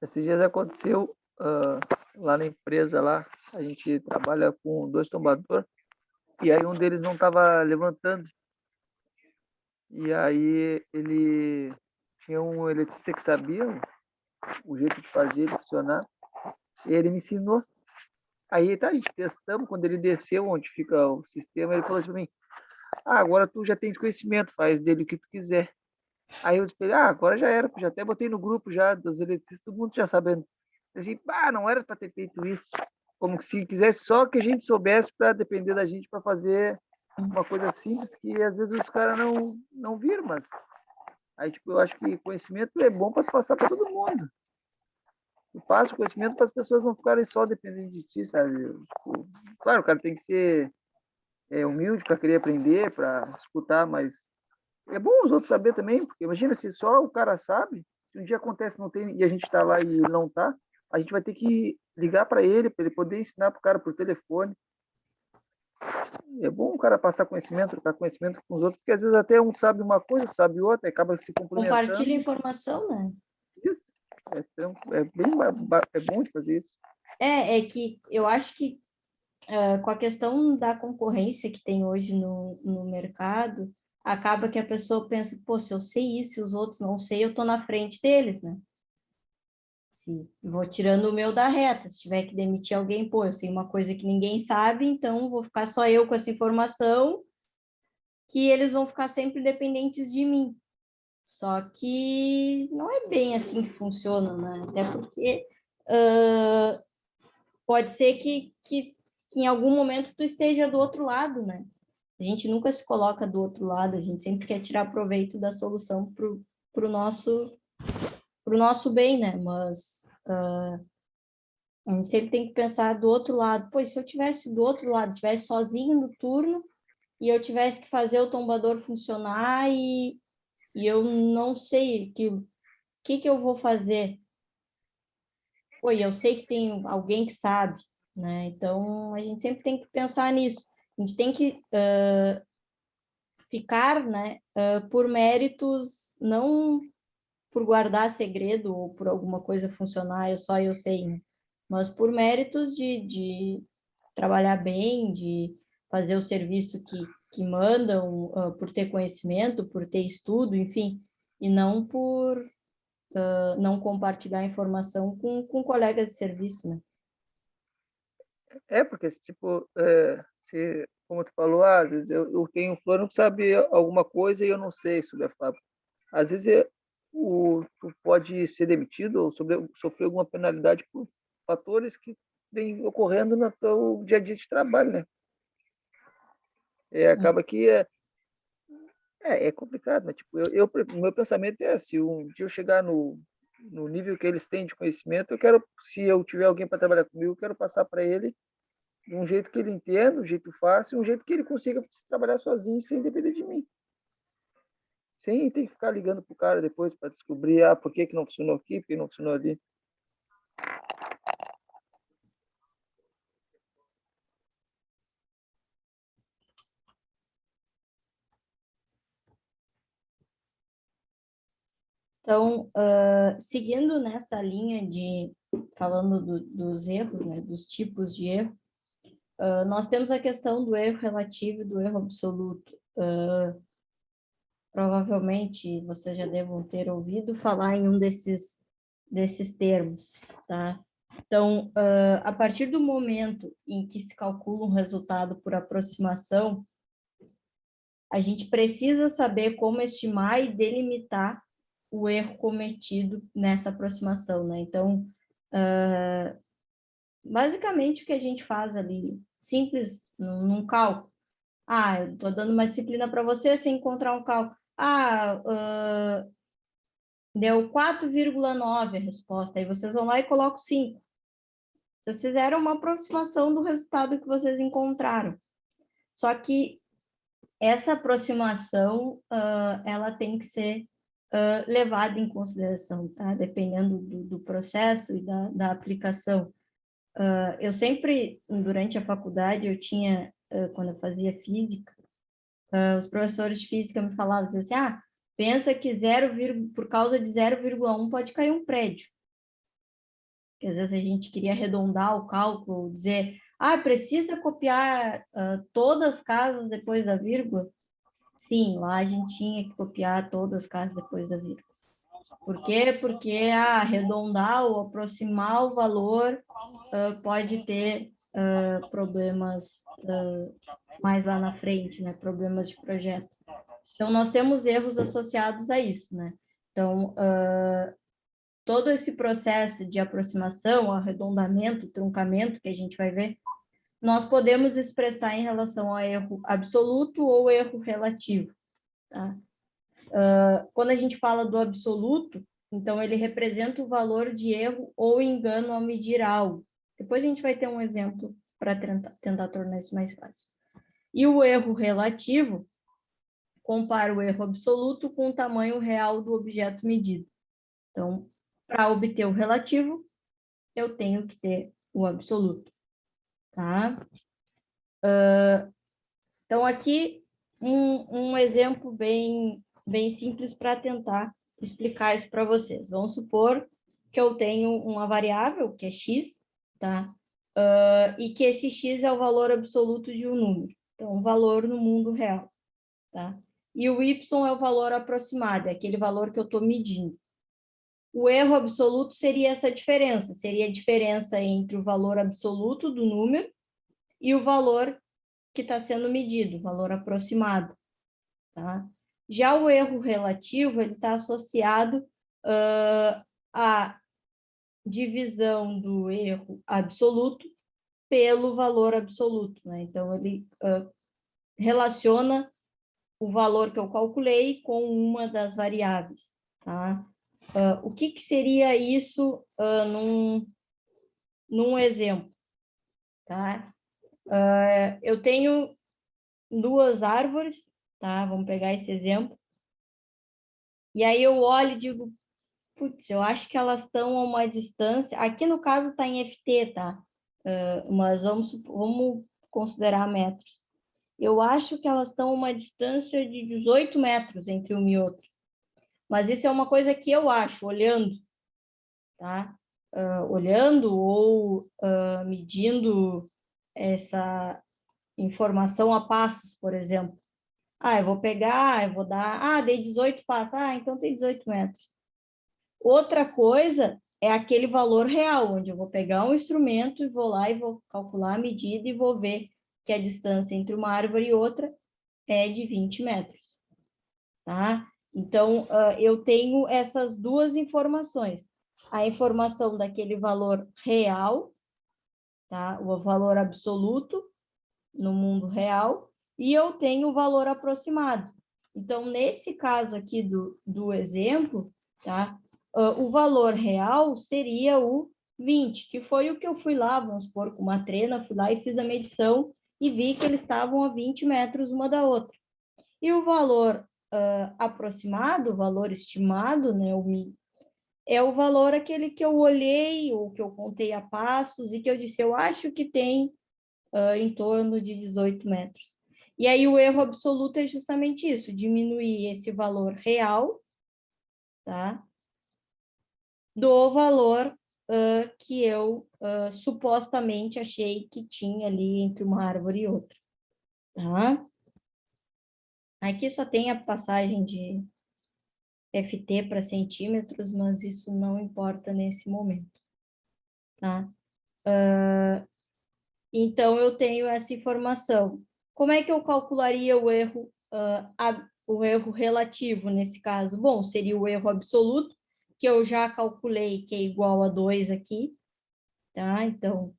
Esses dias aconteceu lá na empresa, lá a gente trabalha com 2 tombadores, e aí um deles não estava levantando. E aí ele tinha um eletricista que sabia o jeito de fazer ele funcionar, e ele me ensinou. Aí tá, a gente testamos, quando ele desceu onde fica o sistema, ele falou assim para mim, agora tu já tens conhecimento, faz dele o que tu quiser. Aí eu esperei, agora já era, já até botei no grupo já dos eletricistas, todo mundo já sabendo. Assim, não era para ter feito isso. Como se quisesse só que a gente soubesse para depender da gente para fazer uma coisa simples que às vezes os caras não viram, mas aí tipo, eu acho que conhecimento é bom para passar para todo mundo. Tu passa o conhecimento para as pessoas não ficarem só dependendo de ti, sabe? Tipo, claro, o cara tem que ser humilde para querer aprender, para escutar, mas é bom os outros saber também, porque imagina se só o cara sabe, se um dia acontece não tem e a gente está lá e ele não está, a gente vai ter que ligar para ele poder ensinar para o cara por telefone. É bom o cara passar conhecimento, trocar conhecimento com os outros, porque às vezes até um sabe uma coisa, sabe outra, e acaba se complementando. Compartilha informação, né? Isso. É bom de fazer isso. É que eu acho que com a questão da concorrência que tem hoje no mercado, acaba que a pessoa pensa, pô, se eu sei isso e os outros não sei, eu tô na frente deles, né? Se vou tirando o meu da reta, se tiver que demitir alguém, pô, eu sei uma coisa que ninguém sabe, então vou ficar só eu com essa informação, que eles vão ficar sempre dependentes de mim. Só que não é bem assim que funciona, né? Até porque pode ser que em algum momento tu esteja do outro lado, né? A gente nunca se coloca do outro lado, a gente sempre quer tirar proveito da solução pro nosso bem, né? Mas a gente sempre tem que pensar do outro lado. Pois se eu tivesse do outro lado, tivesse sozinho no turno e eu tivesse que fazer o tombador funcionar e eu não sei que que eu vou fazer? Oi, eu sei que tem alguém que sabe, né? Então, a gente sempre tem que pensar nisso. A gente tem que ficar, né, por méritos, não por guardar segredo ou por alguma coisa funcionar, só eu sei, né? Mas por méritos de trabalhar bem, de fazer o serviço que mandam, por ter conhecimento, por ter estudo, enfim, e não por não compartilhar informação com colegas de serviço, né? Porque, tipo, como tu falou, às vezes eu tenho um fulano que sabe alguma coisa e eu não sei sobre a fábrica. Às vezes tu pode ser demitido ou sofrer alguma penalidade por fatores que vêm ocorrendo no teu dia a dia de trabalho, né? Acaba que é complicado, mas tipo, o meu pensamento é, se um dia eu chegar no nível que eles têm de conhecimento, se eu tiver alguém para trabalhar comigo, eu quero passar para ele de um jeito que ele entenda, um jeito fácil, um jeito que ele consiga trabalhar sozinho sem depender de mim. Sem ter que ficar ligando pro cara depois para descobrir por que não funcionou aqui, por que não funcionou ali. Então, seguindo nessa linha falando dos erros, né, dos tipos de erro, nós temos a questão do erro relativo e do erro absoluto. Provavelmente vocês já devam ter ouvido falar em um desses termos, tá? Então, a partir do momento em que se calcula um resultado por aproximação, a gente precisa saber como estimar e delimitar o erro cometido nessa aproximação, né? Então, basicamente o que a gente faz ali, simples, num cálculo. Eu estou dando uma disciplina para você, você encontrar um cálculo. Deu 4,9 a resposta, aí vocês vão lá e colocam 5. Vocês fizeram uma aproximação do resultado que vocês encontraram. Só que essa aproximação, ela tem que ser levada em consideração, tá? Dependendo do processo e da aplicação. Eu sempre, durante a faculdade, eu tinha, quando eu fazia física, os professores de física me falavam assim, pensa que por causa de 0,1 pode cair um prédio. Porque às vezes a gente queria arredondar o cálculo, dizer, precisa copiar todas as casas depois da vírgula? Sim, lá a gente tinha que copiar todas as casas depois da vírgula. Por quê? Porque arredondar ou aproximar o valor pode ter problemas mais lá na frente, né? Problemas de projeto. Então, nós temos erros associados a isso, né? Então, todo esse processo de aproximação, arredondamento, truncamento que a gente vai ver, nós podemos expressar em relação ao erro absoluto ou erro relativo, tá? Quando a gente fala do absoluto, então ele representa o valor de erro ou engano ao medir algo. Depois a gente vai ter um exemplo para tentar tornar isso mais fácil. E o erro relativo compara o erro absoluto com o tamanho real do objeto medido. Então, para obter o relativo, eu tenho que ter o absoluto, tá? Então, aqui um exemplo bem simples para tentar explicar isso para vocês. Vamos supor que eu tenho uma variável, que é x, tá? E que esse x é o valor absoluto de um número. Então, um valor no mundo real, tá? E o y é o valor aproximado, é aquele valor que eu estou medindo. O erro absoluto seria essa diferença, seria a diferença entre o valor absoluto do número e o valor que está sendo medido, o valor aproximado, tá? Já o erro relativo, ele está associado à divisão do erro absoluto pelo valor absoluto, né? Então, ele relaciona o valor que eu calculei com uma das variáveis, tá? O que seria isso num exemplo, tá? Eu tenho 2 árvores, tá? Vamos pegar esse exemplo. E aí eu olho e digo, Putz, eu acho que elas estão a uma distância... Aqui no caso está em FT, tá? Mas vamos considerar metros. Eu acho que elas estão a uma distância de 18 metros entre uma e outra. Mas isso é uma coisa que eu acho, olhando, tá? Olhando ou medindo essa informação a passos, por exemplo. Eu vou pegar, eu vou dar... dei 18 passos. Então tem 18 metros. Outra coisa é aquele valor real, onde eu vou pegar um instrumento e vou lá e vou calcular a medida e vou ver que a distância entre uma árvore e outra é de 20 metros, tá? Então, eu tenho essas duas informações. A informação daquele valor real, tá? O valor absoluto no mundo real, e eu tenho o valor aproximado. Então, nesse caso aqui do exemplo, tá? O valor real seria o 20, que foi o que eu fui lá, vamos supor, com uma trena, fui lá e fiz a medição e vi que eles estavam a 20 metros uma da outra. E o valor aproximado, o valor estimado, né, é o valor aquele que eu olhei, ou que eu contei a passos, e que eu disse, eu acho que tem em torno de 18 metros. E aí o erro absoluto é justamente isso, diminuir esse valor real, tá? Do valor que eu supostamente achei que tinha ali entre uma árvore e outra, tá? Aqui só tem a passagem de FT para centímetros, mas isso não importa nesse momento, tá? Então, eu tenho essa informação. Como é que eu calcularia o erro relativo nesse caso? Bom, seria o erro absoluto, que eu já calculei, que é igual a 2 aqui, tá? Então,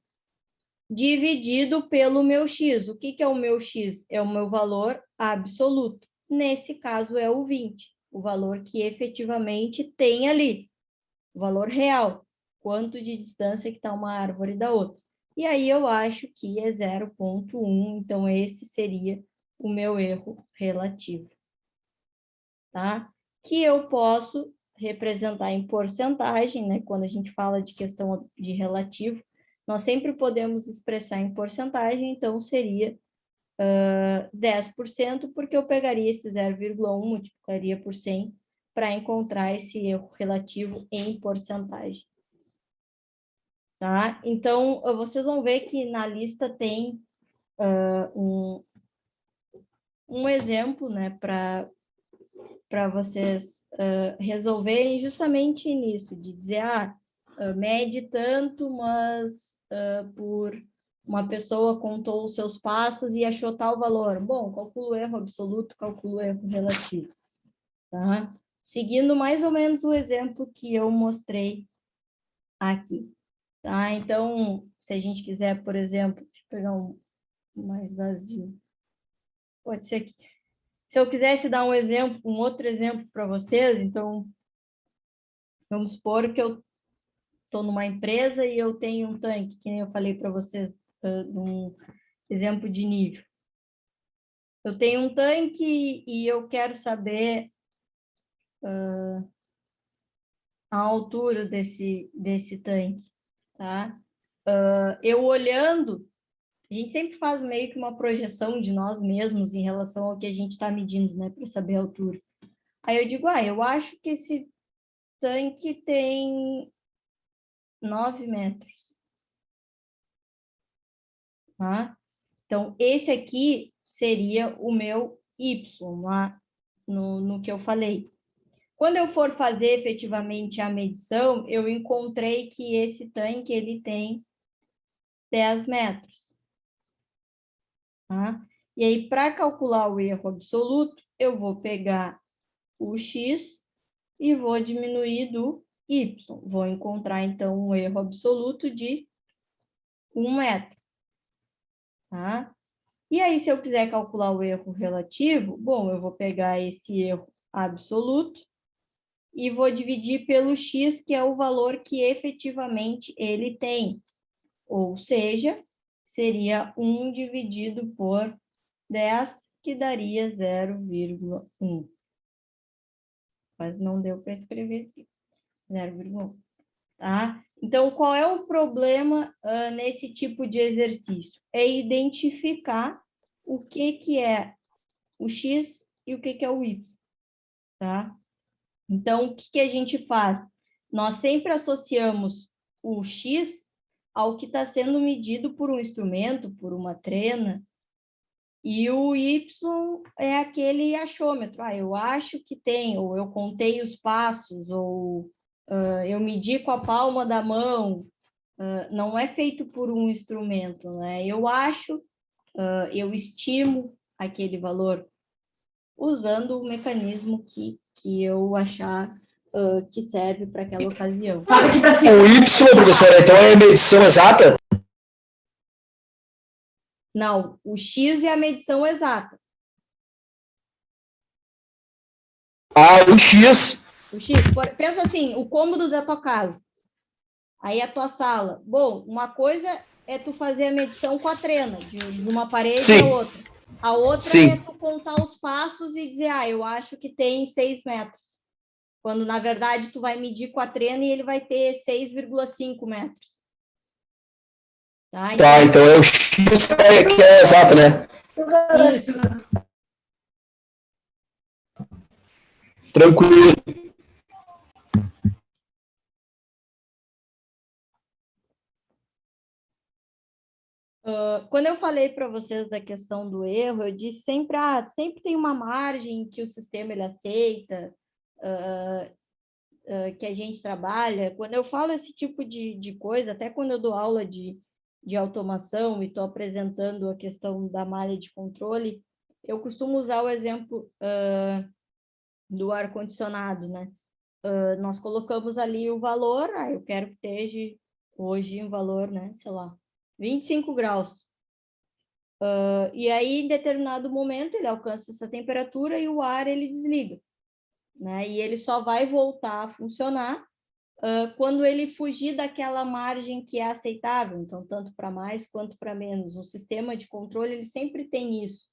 dividido pelo meu x. O que é o meu x? É o meu valor absoluto. Nesse caso, é o 20, o valor que efetivamente tem ali, o valor real, quanto de distância que está uma árvore da outra. E aí eu acho que é 0,1, então esse seria o meu erro relativo, tá? Que eu posso representar em porcentagem, né? Quando a gente fala de questão de relativo, nós sempre podemos expressar em porcentagem, então seria 10%, porque eu pegaria esse 0,1, multiplicaria por 100 para encontrar esse erro relativo em porcentagem. Tá? Então, vocês vão ver que na lista tem um exemplo, né, para vocês resolverem justamente nisso, de dizer, mede tanto, mas por uma pessoa contou os seus passos e achou tal valor. Bom, calculo o erro absoluto, calculo o erro relativo. Tá? Seguindo mais ou menos o exemplo que eu mostrei aqui. Tá? Então, se a gente quiser, por exemplo, deixa eu pegar um mais vazio. Pode ser aqui. Se eu quisesse dar um exemplo, um outro exemplo para vocês, então, vamos supor que eu estou numa empresa e eu tenho um tanque, que nem eu falei para vocês, um exemplo de nível. Eu tenho um tanque e eu quero saber a altura desse tanque, tá? Eu olhando, a gente sempre faz meio que uma projeção de nós mesmos em relação ao que a gente está medindo, né, para saber a altura. Aí eu digo, eu acho que esse tanque tem 9 metros. Tá? Então, esse aqui seria o meu Y, lá no que eu falei. Quando eu for fazer efetivamente a medição, eu encontrei que esse tanque ele tem 10 metros. Tá? E aí, para calcular o erro absoluto, eu vou pegar o X e vou diminuir do Y. Vou encontrar, então, um erro absoluto de 1 metro. Tá? E aí, se eu quiser calcular o erro relativo, bom, eu vou pegar esse erro absoluto e vou dividir pelo X, que é o valor que efetivamente ele tem. Ou seja, seria 1 dividido por 10, que daria 0,1. Mas não deu para escrever aqui. 0,1, tá? Então, qual é o problema nesse tipo de exercício? É identificar o que é o X e o que é o Y, tá? Então, o que a gente faz? Nós sempre associamos o X ao que está sendo medido por um instrumento, por uma trena, e o Y é aquele achômetro. Eu acho que tem, ou eu contei os passos, ou eu medi com a palma da mão. Não é feito por um instrumento, né? Eu acho, eu estimo aquele valor usando o mecanismo que eu achar que serve para aquela ocasião. O Y, professora, então é medição exata? Não, o X é a medição exata. O X. O X, pensa assim, o cômodo da tua casa. Aí a tua sala. Bom, uma coisa é tu fazer a medição com a trena, de uma parede Sim. à outra. A outra Sim. é tu contar os passos e dizer, eu acho que tem 6 metros. Quando, na verdade, tu vai medir com a trena e ele vai ter 6,5 metros. Tá, então é o X que é exato, né? Isso. Tranquilo. Quando eu falei para vocês da questão do erro, eu disse sempre, sempre tem uma margem que o sistema ele aceita, que a gente trabalha. Quando eu falo esse tipo de coisa, até quando eu dou aula de automação e estou apresentando a questão da malha de controle, eu costumo usar o exemplo do ar-condicionado, né? Nós colocamos ali o valor, eu quero que esteja hoje um valor, né, sei lá, 25 graus. E aí, em determinado momento, ele alcança essa temperatura e o ar ele desliga, né? E ele só vai voltar a funcionar quando ele fugir daquela margem que é aceitável, então, tanto para mais quanto para menos. O sistema de controle, ele sempre tem isso,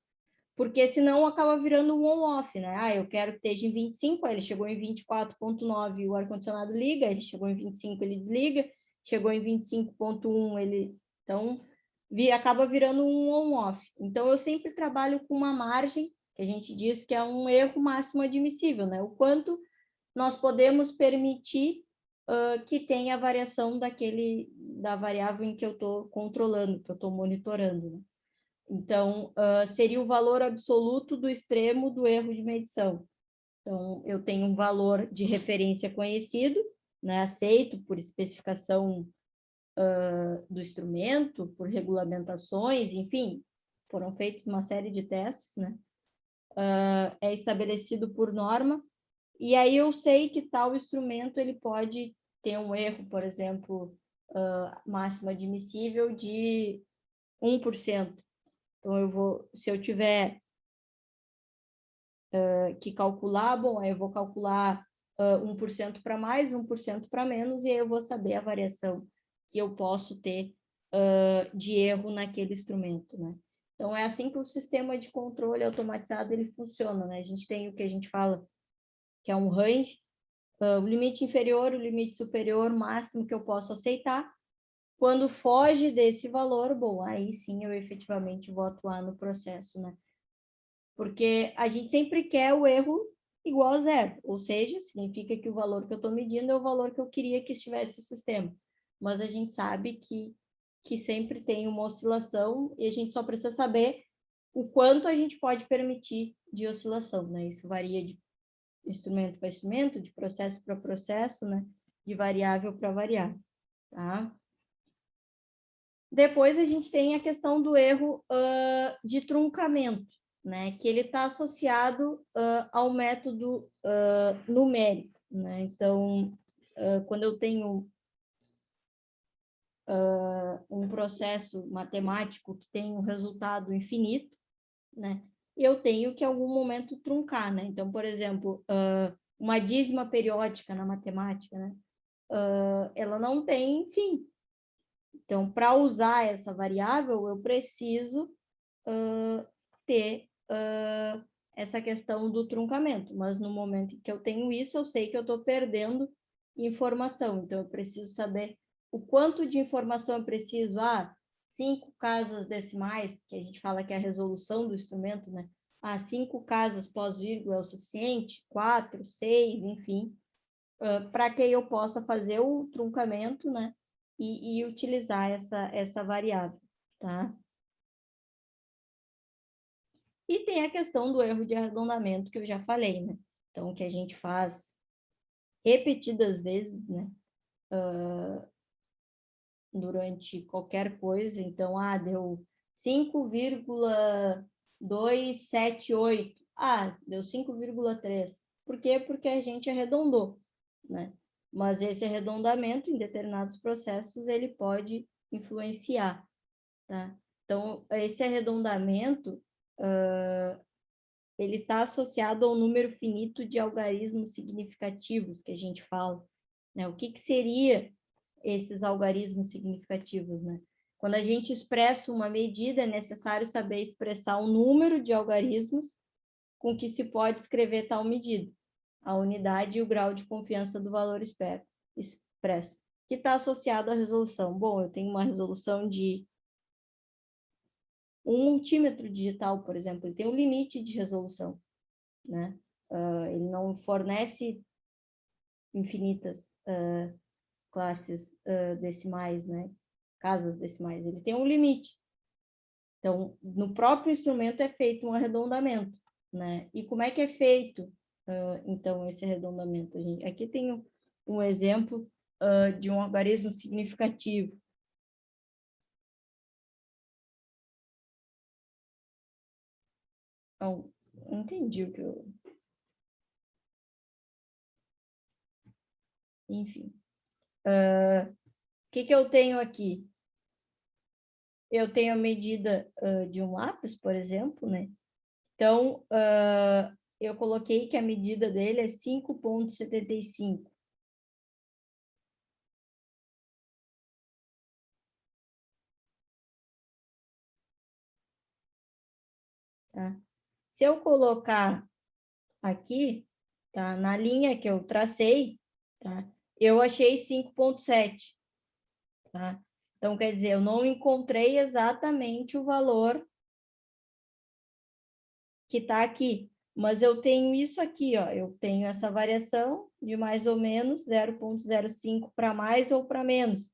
porque senão acaba virando um on-off, né? Eu quero que esteja em 25, aí ele chegou em 24,9, o ar-condicionado liga, ele chegou em 25, ele desliga, chegou em 25,1, ele... Então, acaba virando um on-off. Então, eu sempre trabalho com uma margem, que a gente diz que é um erro máximo admissível, né? O quanto nós podemos permitir que tenha a variação da variável em que eu estou controlando, que eu estou monitorando, né? Então, seria o valor absoluto do extremo do erro de medição. Então, eu tenho um valor de referência conhecido, né, aceito por especificação do instrumento, por regulamentações, enfim, foram feitos uma série de testes, né? É estabelecido por norma, e aí eu sei que tal instrumento ele pode ter um erro, por exemplo, máximo admissível de 1%. Então, se eu tiver que calcular, aí eu vou calcular 1% para mais, 1% para menos, e aí eu vou saber a variação que eu posso ter de erro naquele instrumento, né? Então, é assim que o sistema de controle automatizado ele funciona, né? A gente tem o que a gente fala que é um range, o limite inferior, o limite superior, máximo que eu posso aceitar. Quando foge desse valor, aí sim eu efetivamente vou atuar no processo, né? Porque a gente sempre quer o erro igual a zero, ou seja, significa que o valor que eu estou medindo é o valor que eu queria que estivesse o sistema. Mas a gente sabe que sempre tem uma oscilação e a gente só precisa saber o quanto a gente pode permitir de oscilação, né? Isso varia de instrumento para instrumento, de processo para processo, né? De variável para variável, tá? Depois a gente tem a questão do erro de truncamento, né? Que ele está associado ao método numérico, né? Então, quando eu tenho um processo matemático que tem um resultado infinito, né? Eu tenho que, em algum momento, truncar, né? Então, por exemplo, uma dízima periódica na matemática, né? Ela não tem fim. Então, para usar essa variável, eu preciso ter essa questão do truncamento. Mas no momento em que eu tenho isso, eu sei que eu estou perdendo informação. Então, eu preciso saber o quanto de informação eu preciso. 5 casas decimais, que a gente fala que é a resolução do instrumento, né? 5 casas pós-vírgula é o suficiente? 4, 6, enfim, para que eu possa fazer o truncamento, né? E utilizar essa variável, tá? E tem a questão do erro de arredondamento, que eu já falei, né? Então, que a gente faz repetidas vezes, né? Durante qualquer coisa. Então, deu 5,278. Deu 5,3. Por quê? Porque a gente arredondou, né? Mas esse arredondamento, em determinados processos, ele pode influenciar, tá? Então, esse arredondamento, ele está associado ao número finito de algarismos significativos que a gente fala, né? O que seria esses algarismos significativos, né? Quando a gente expressa uma medida, é necessário saber expressar o número de algarismos com que se pode escrever tal medida, a unidade e o grau de confiança do valor expresso, que está associado à resolução. Bom, eu tenho uma resolução de 1 multímetro digital, por exemplo, ele tem um limite de resolução, né? Ele não fornece infinitas classes decimais, né? Casas decimais, ele tem um limite. Então, no próprio instrumento é feito um arredondamento, né? E como é que é feito, então, esse arredondamento? Aqui tem um exemplo de um algarismo significativo. Então, não entendi o que eu... Enfim. O que eu tenho aqui? Eu tenho a medida de um lápis, por exemplo, né? Então, eu coloquei que a medida dele é 5,75. Tá? Se eu colocar aqui, tá? Na linha que eu tracei, tá? Eu achei 5,7. Tá? Então, quer dizer, eu não encontrei exatamente o valor que está aqui, mas eu tenho isso aqui, ó, eu tenho essa variação de mais ou menos 0,05 para mais ou para menos.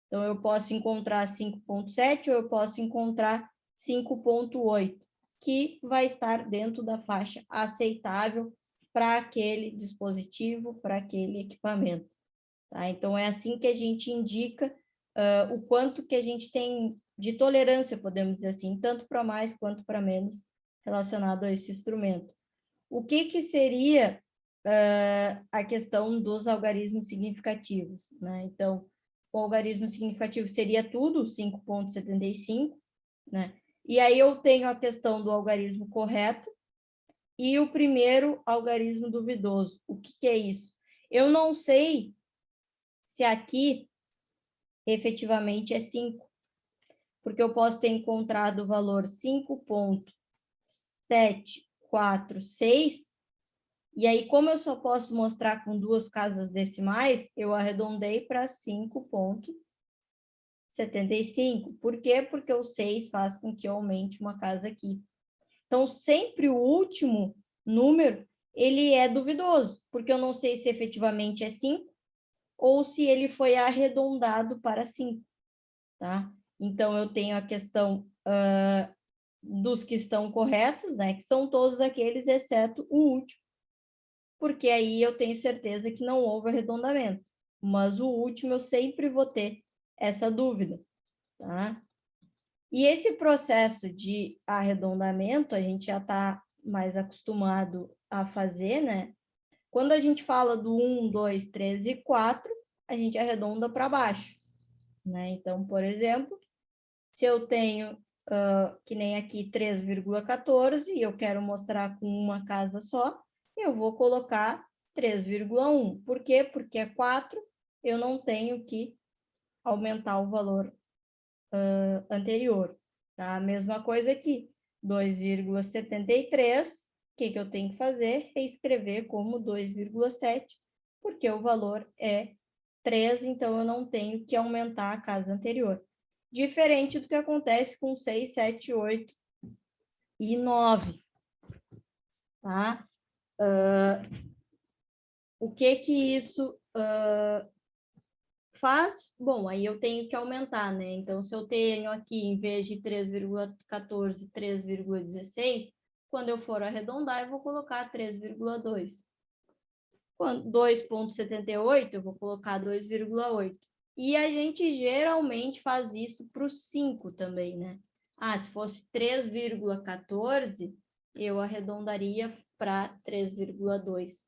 Então, eu posso encontrar 5,7 ou eu posso encontrar 5,8, que vai estar dentro da faixa aceitável para aquele dispositivo, para aquele equipamento. Tá? Então, é assim que a gente indica o quanto que a gente tem de tolerância, podemos dizer assim, tanto para mais quanto para menos relacionado a esse instrumento. O que seria a questão dos algarismos significativos, né? Então, o algarismo significativo seria tudo, 5,75, né? E aí eu tenho a questão do algarismo correto e o primeiro algarismo duvidoso. O que é isso? Eu não sei se aqui efetivamente é 5, porque eu posso ter encontrado o valor 5,746, e aí, como eu só posso mostrar com 2 casas decimais, eu arredondei para 5,75. Por quê? Porque o 6 faz com que eu aumente uma casa aqui. Então, sempre o último número, ele é duvidoso, porque eu não sei se efetivamente é 5 ou se ele foi arredondado para 5, tá? Então, eu tenho a questão dos que estão corretos, né? Que são todos aqueles, exceto o último, porque aí eu tenho certeza que não houve arredondamento. Mas o último eu sempre vou ter essa dúvida, tá? E esse processo de arredondamento, a gente já está mais acostumado a fazer, né? Quando a gente fala do 1, 2, 3 e 4, a gente arredonda para baixo, né? Então, por exemplo, se eu tenho, que nem aqui, 3,14, e eu quero mostrar com uma casa só, eu vou colocar 3,1. Por quê? Porque é 4, eu não tenho que aumentar o valor anterior. Tá? A mesma coisa aqui, 2,73, o que eu tenho que fazer? Reescrever como 2,7 porque o valor é 3, então eu não tenho que aumentar a casa anterior. Diferente do que acontece com 6, 7, 8 e 9. Tá? O que isso faz? Bom, aí eu tenho que aumentar, né? Então, se eu tenho aqui, em vez de 3,14, 3,16, quando eu for arredondar, eu vou colocar 3,2. 2,78, eu vou colocar 2,8. E a gente geralmente faz isso para o 5 também, né? Se fosse 3,14, eu arredondaria para 3,2.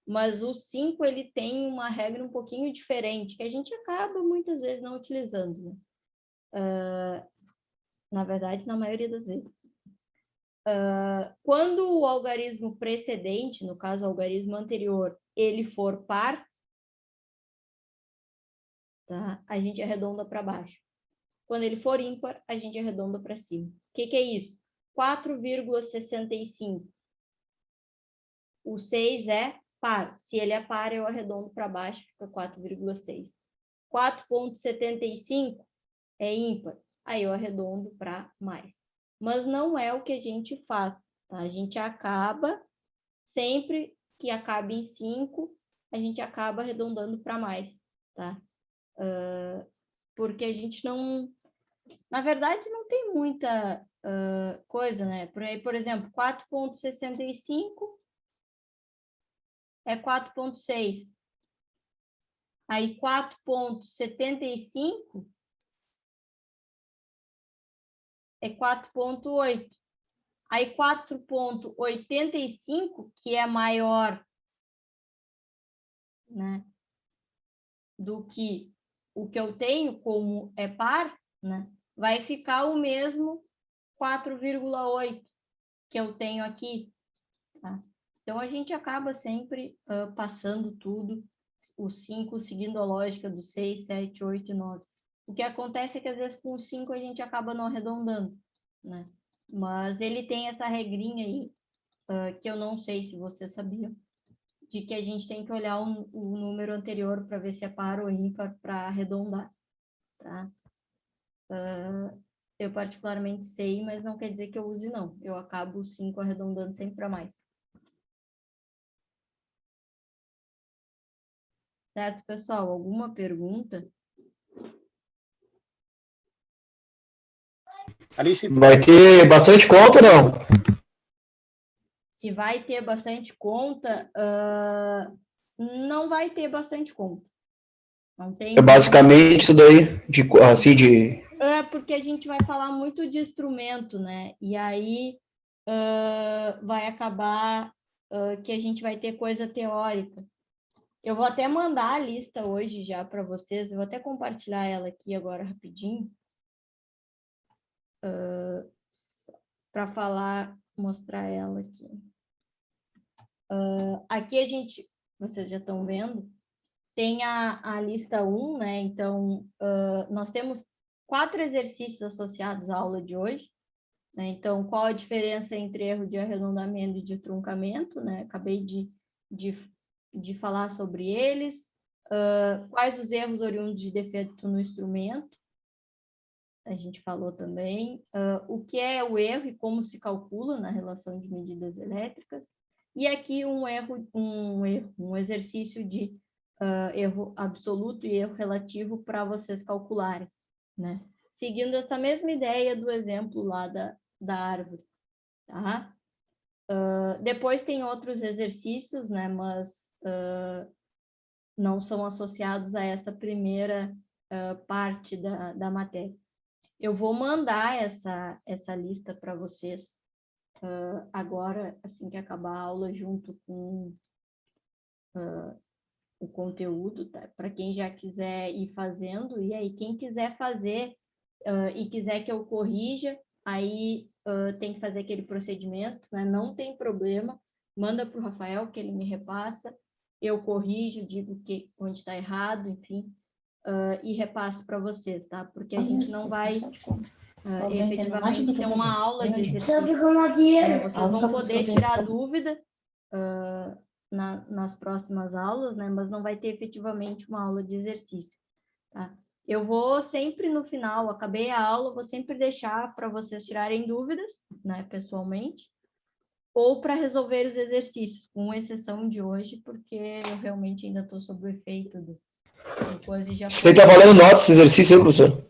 Mas o 5, ele tem uma regra um pouquinho diferente, que a gente acaba muitas vezes não utilizando, né? Na verdade, na maioria das vezes. Quando o algarismo precedente, no caso o algarismo anterior, ele for par, tá? A gente arredonda para baixo. Quando ele for ímpar, a gente arredonda para cima. O que é isso? 4,65. O 6 é par. Se ele é par, eu arredondo para baixo, fica 4,6. 4,75 é ímpar. Aí eu arredondo para mais. Mas não é o que a gente faz, tá? A gente acaba, sempre que acabe em 5, a gente acaba arredondando para mais, tá? Porque a gente não... Na verdade, não tem muita coisa, né? Por exemplo, 4,65 é 4,6. Aí 4,75 é 4,8. Aí 4,85, que é maior, né, do que o que eu tenho como é par, né, vai ficar o mesmo 4,8 que eu tenho aqui. Tá? Então, a gente acaba sempre passando tudo, os 5, seguindo a lógica do 6, 7, 8 e 9. O que acontece é que, às vezes, com o 5, a gente acaba não arredondando, né? Mas ele tem essa regrinha aí, que eu não sei se você sabia, de que a gente tem que olhar o número anterior para ver se é par ou ímpar para arredondar, tá? Eu particularmente sei, mas não quer dizer que eu use, não. Eu acabo o 5 arredondando sempre para mais. Certo, pessoal? Alguma pergunta? Alice, Vai ter bastante conta ou não? Se vai ter bastante conta, não vai ter bastante conta. Não tem. É basicamente isso daí, Porque a gente vai falar muito de instrumento, né? E aí vai acabar que a gente vai ter coisa teórica. Eu vou até mandar a lista hoje já para vocês, eu vou até compartilhar ela aqui agora rapidinho. Para falar, mostrar ela aqui. Aqui vocês já estão vendo, tem a lista 1, né? Então, nós temos 4 exercícios associados à aula de hoje, né? Então, qual a diferença entre erro de arredondamento e de truncamento, né? Acabei de falar sobre eles. Quais os erros oriundos de defeito no instrumento? A gente falou também. O que é o erro e como se calcula na relação de medidas elétricas. E aqui um exercício de erro absoluto e erro relativo para vocês calcularem, né? Seguindo essa mesma ideia do exemplo lá da árvore, tá? Depois tem outros exercícios, né? Mas não são associados a essa primeira parte da matéria. Eu vou mandar essa lista para vocês agora, assim que acabar a aula, junto com o conteúdo, tá? Para quem já quiser ir fazendo, e aí quem quiser fazer e quiser que eu corrija, aí tem que fazer aquele procedimento, né? Não tem problema, manda para o Rafael que ele me repassa, eu corrijo, digo onde está errado, enfim, e repasso para vocês, tá? Porque a gente não vai efetivamente ter uma aula de exercício. Vocês vão poder tirar dúvida nas próximas aulas, né? Mas não vai ter efetivamente uma aula de exercício, tá? Eu vou sempre no final, acabei a aula, vou sempre deixar para vocês tirarem dúvidas, né, pessoalmente, ou para resolver os exercícios, com exceção de hoje, porque eu realmente ainda estou sob o efeito do coisa e já Você está valendo nota esse exercício aí, professor?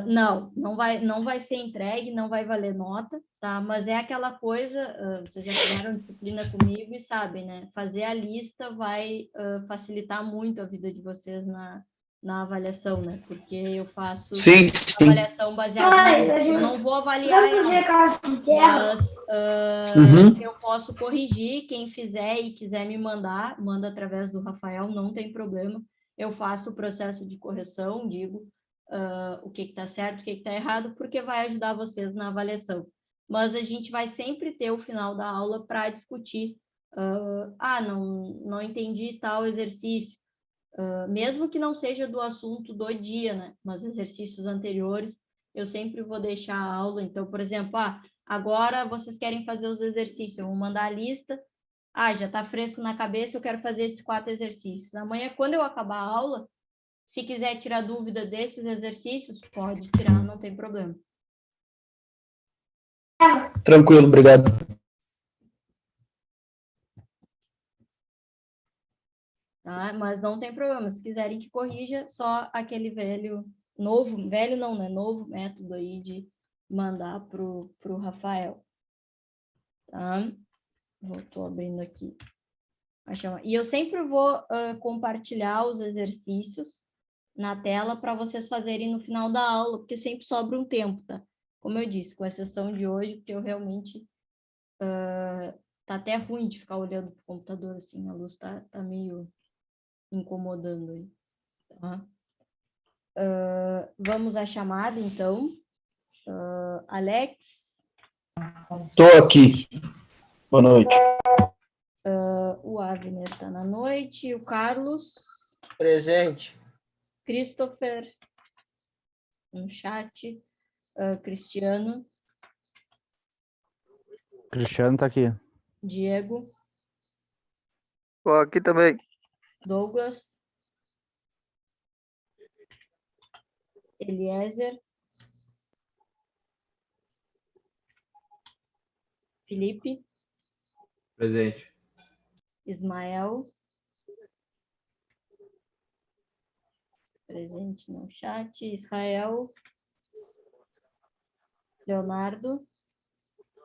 não vai ser entregue, não vai valer nota, tá? Mas é aquela coisa, vocês já fizeram disciplina comigo e sabem, né? Fazer a lista vai facilitar muito a vida de vocês na avaliação, né? Porque eu faço Sim. avaliação baseada na lista. Eu não vou avaliar ela, mas eu posso corrigir. Quem fizer e quiser me mandar, manda através do Rafael, não tem problema. Eu faço o processo de correção, digo o que está certo, o que está errado, porque vai ajudar vocês na avaliação. Mas a gente vai sempre ter o final da aula para discutir. Não entendi tal exercício. Mesmo que não seja do assunto do dia, né? Mas exercícios anteriores, eu sempre vou deixar a aula. Então, por exemplo, agora vocês querem fazer os exercícios, eu vou mandar a lista. Já está fresco na cabeça, eu quero fazer esses 4 exercícios. Amanhã, quando eu acabar a aula, se quiser tirar dúvida desses exercícios, pode tirar, não tem problema. Tranquilo, obrigado. Tá? Mas não tem problema, se quiserem que corrija, só aquele velho não, né? Novo método aí de mandar pro Rafael. Tá? Estou abrindo aqui. E eu sempre vou compartilhar os exercícios na tela para vocês fazerem no final da aula, porque sempre sobra um tempo, tá? Como eu disse, com exceção de hoje, porque eu realmente tá até ruim de ficar olhando pro computador assim, a luz tá meio incomodando aí, tá? Vamos à chamada, então. Alex? Estou aqui. Boa noite. O Avner está na noite. O Carlos? Presente. Christopher? No chat. Cristiano? Cristiano está aqui. Diego? Tô aqui também. Douglas? Eliezer? Felipe? Presente. Ismael? Presente no chat. Israel? Leonardo?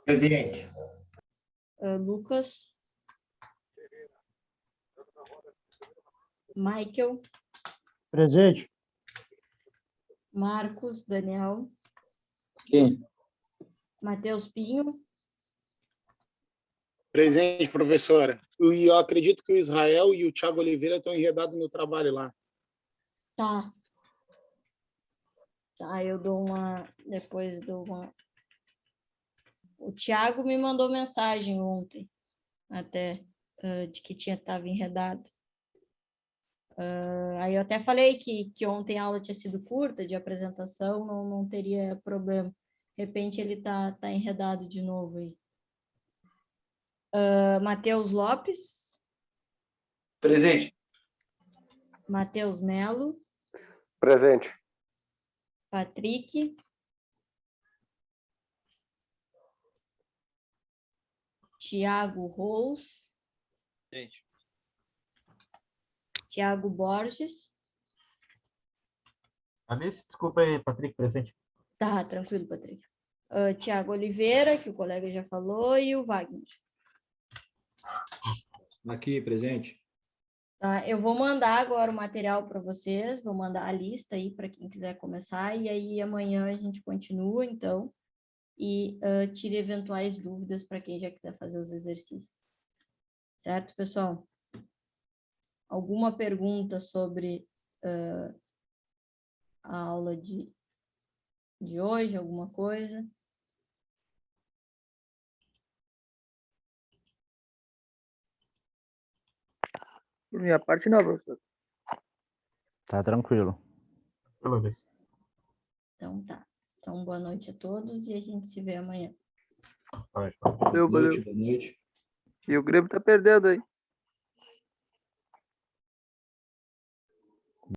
Presente. Lucas? Michael? Presente. Marcos? Daniel? Aqui. Matheus Pinho? Presente, professora. E eu acredito que o Israel e o Thiago Oliveira estão enredados no trabalho lá. Tá, eu depois dou uma... O Thiago me mandou mensagem ontem, até, de que estava enredado. Aí eu até falei que ontem a aula tinha sido curta, de apresentação, não teria problema. De repente ele tá enredado de novo aí. Matheus Lopes? Presente. Matheus Melo? Presente. Patrick? Tiago Rous? Presente. Tiago Borges? Alice, desculpa aí, Patrick, presente. Tá, tranquilo, Patrick. Tiago Oliveira, que o colega já falou, e o Wagner. Aqui, presente. Tá, eu vou mandar agora o material para vocês, vou mandar a lista aí para quem quiser começar, e aí amanhã a gente continua, então, e tire eventuais dúvidas para quem já quiser fazer os exercícios. Certo, pessoal? Alguma pergunta sobre a aula de hoje, alguma coisa? Por minha parte, não, professor. Tá tranquilo. Pelo visto. Então tá. Então, boa noite a todos e a gente se vê amanhã. Boa Valeu. noite. E o Grêmio tá perdendo aí.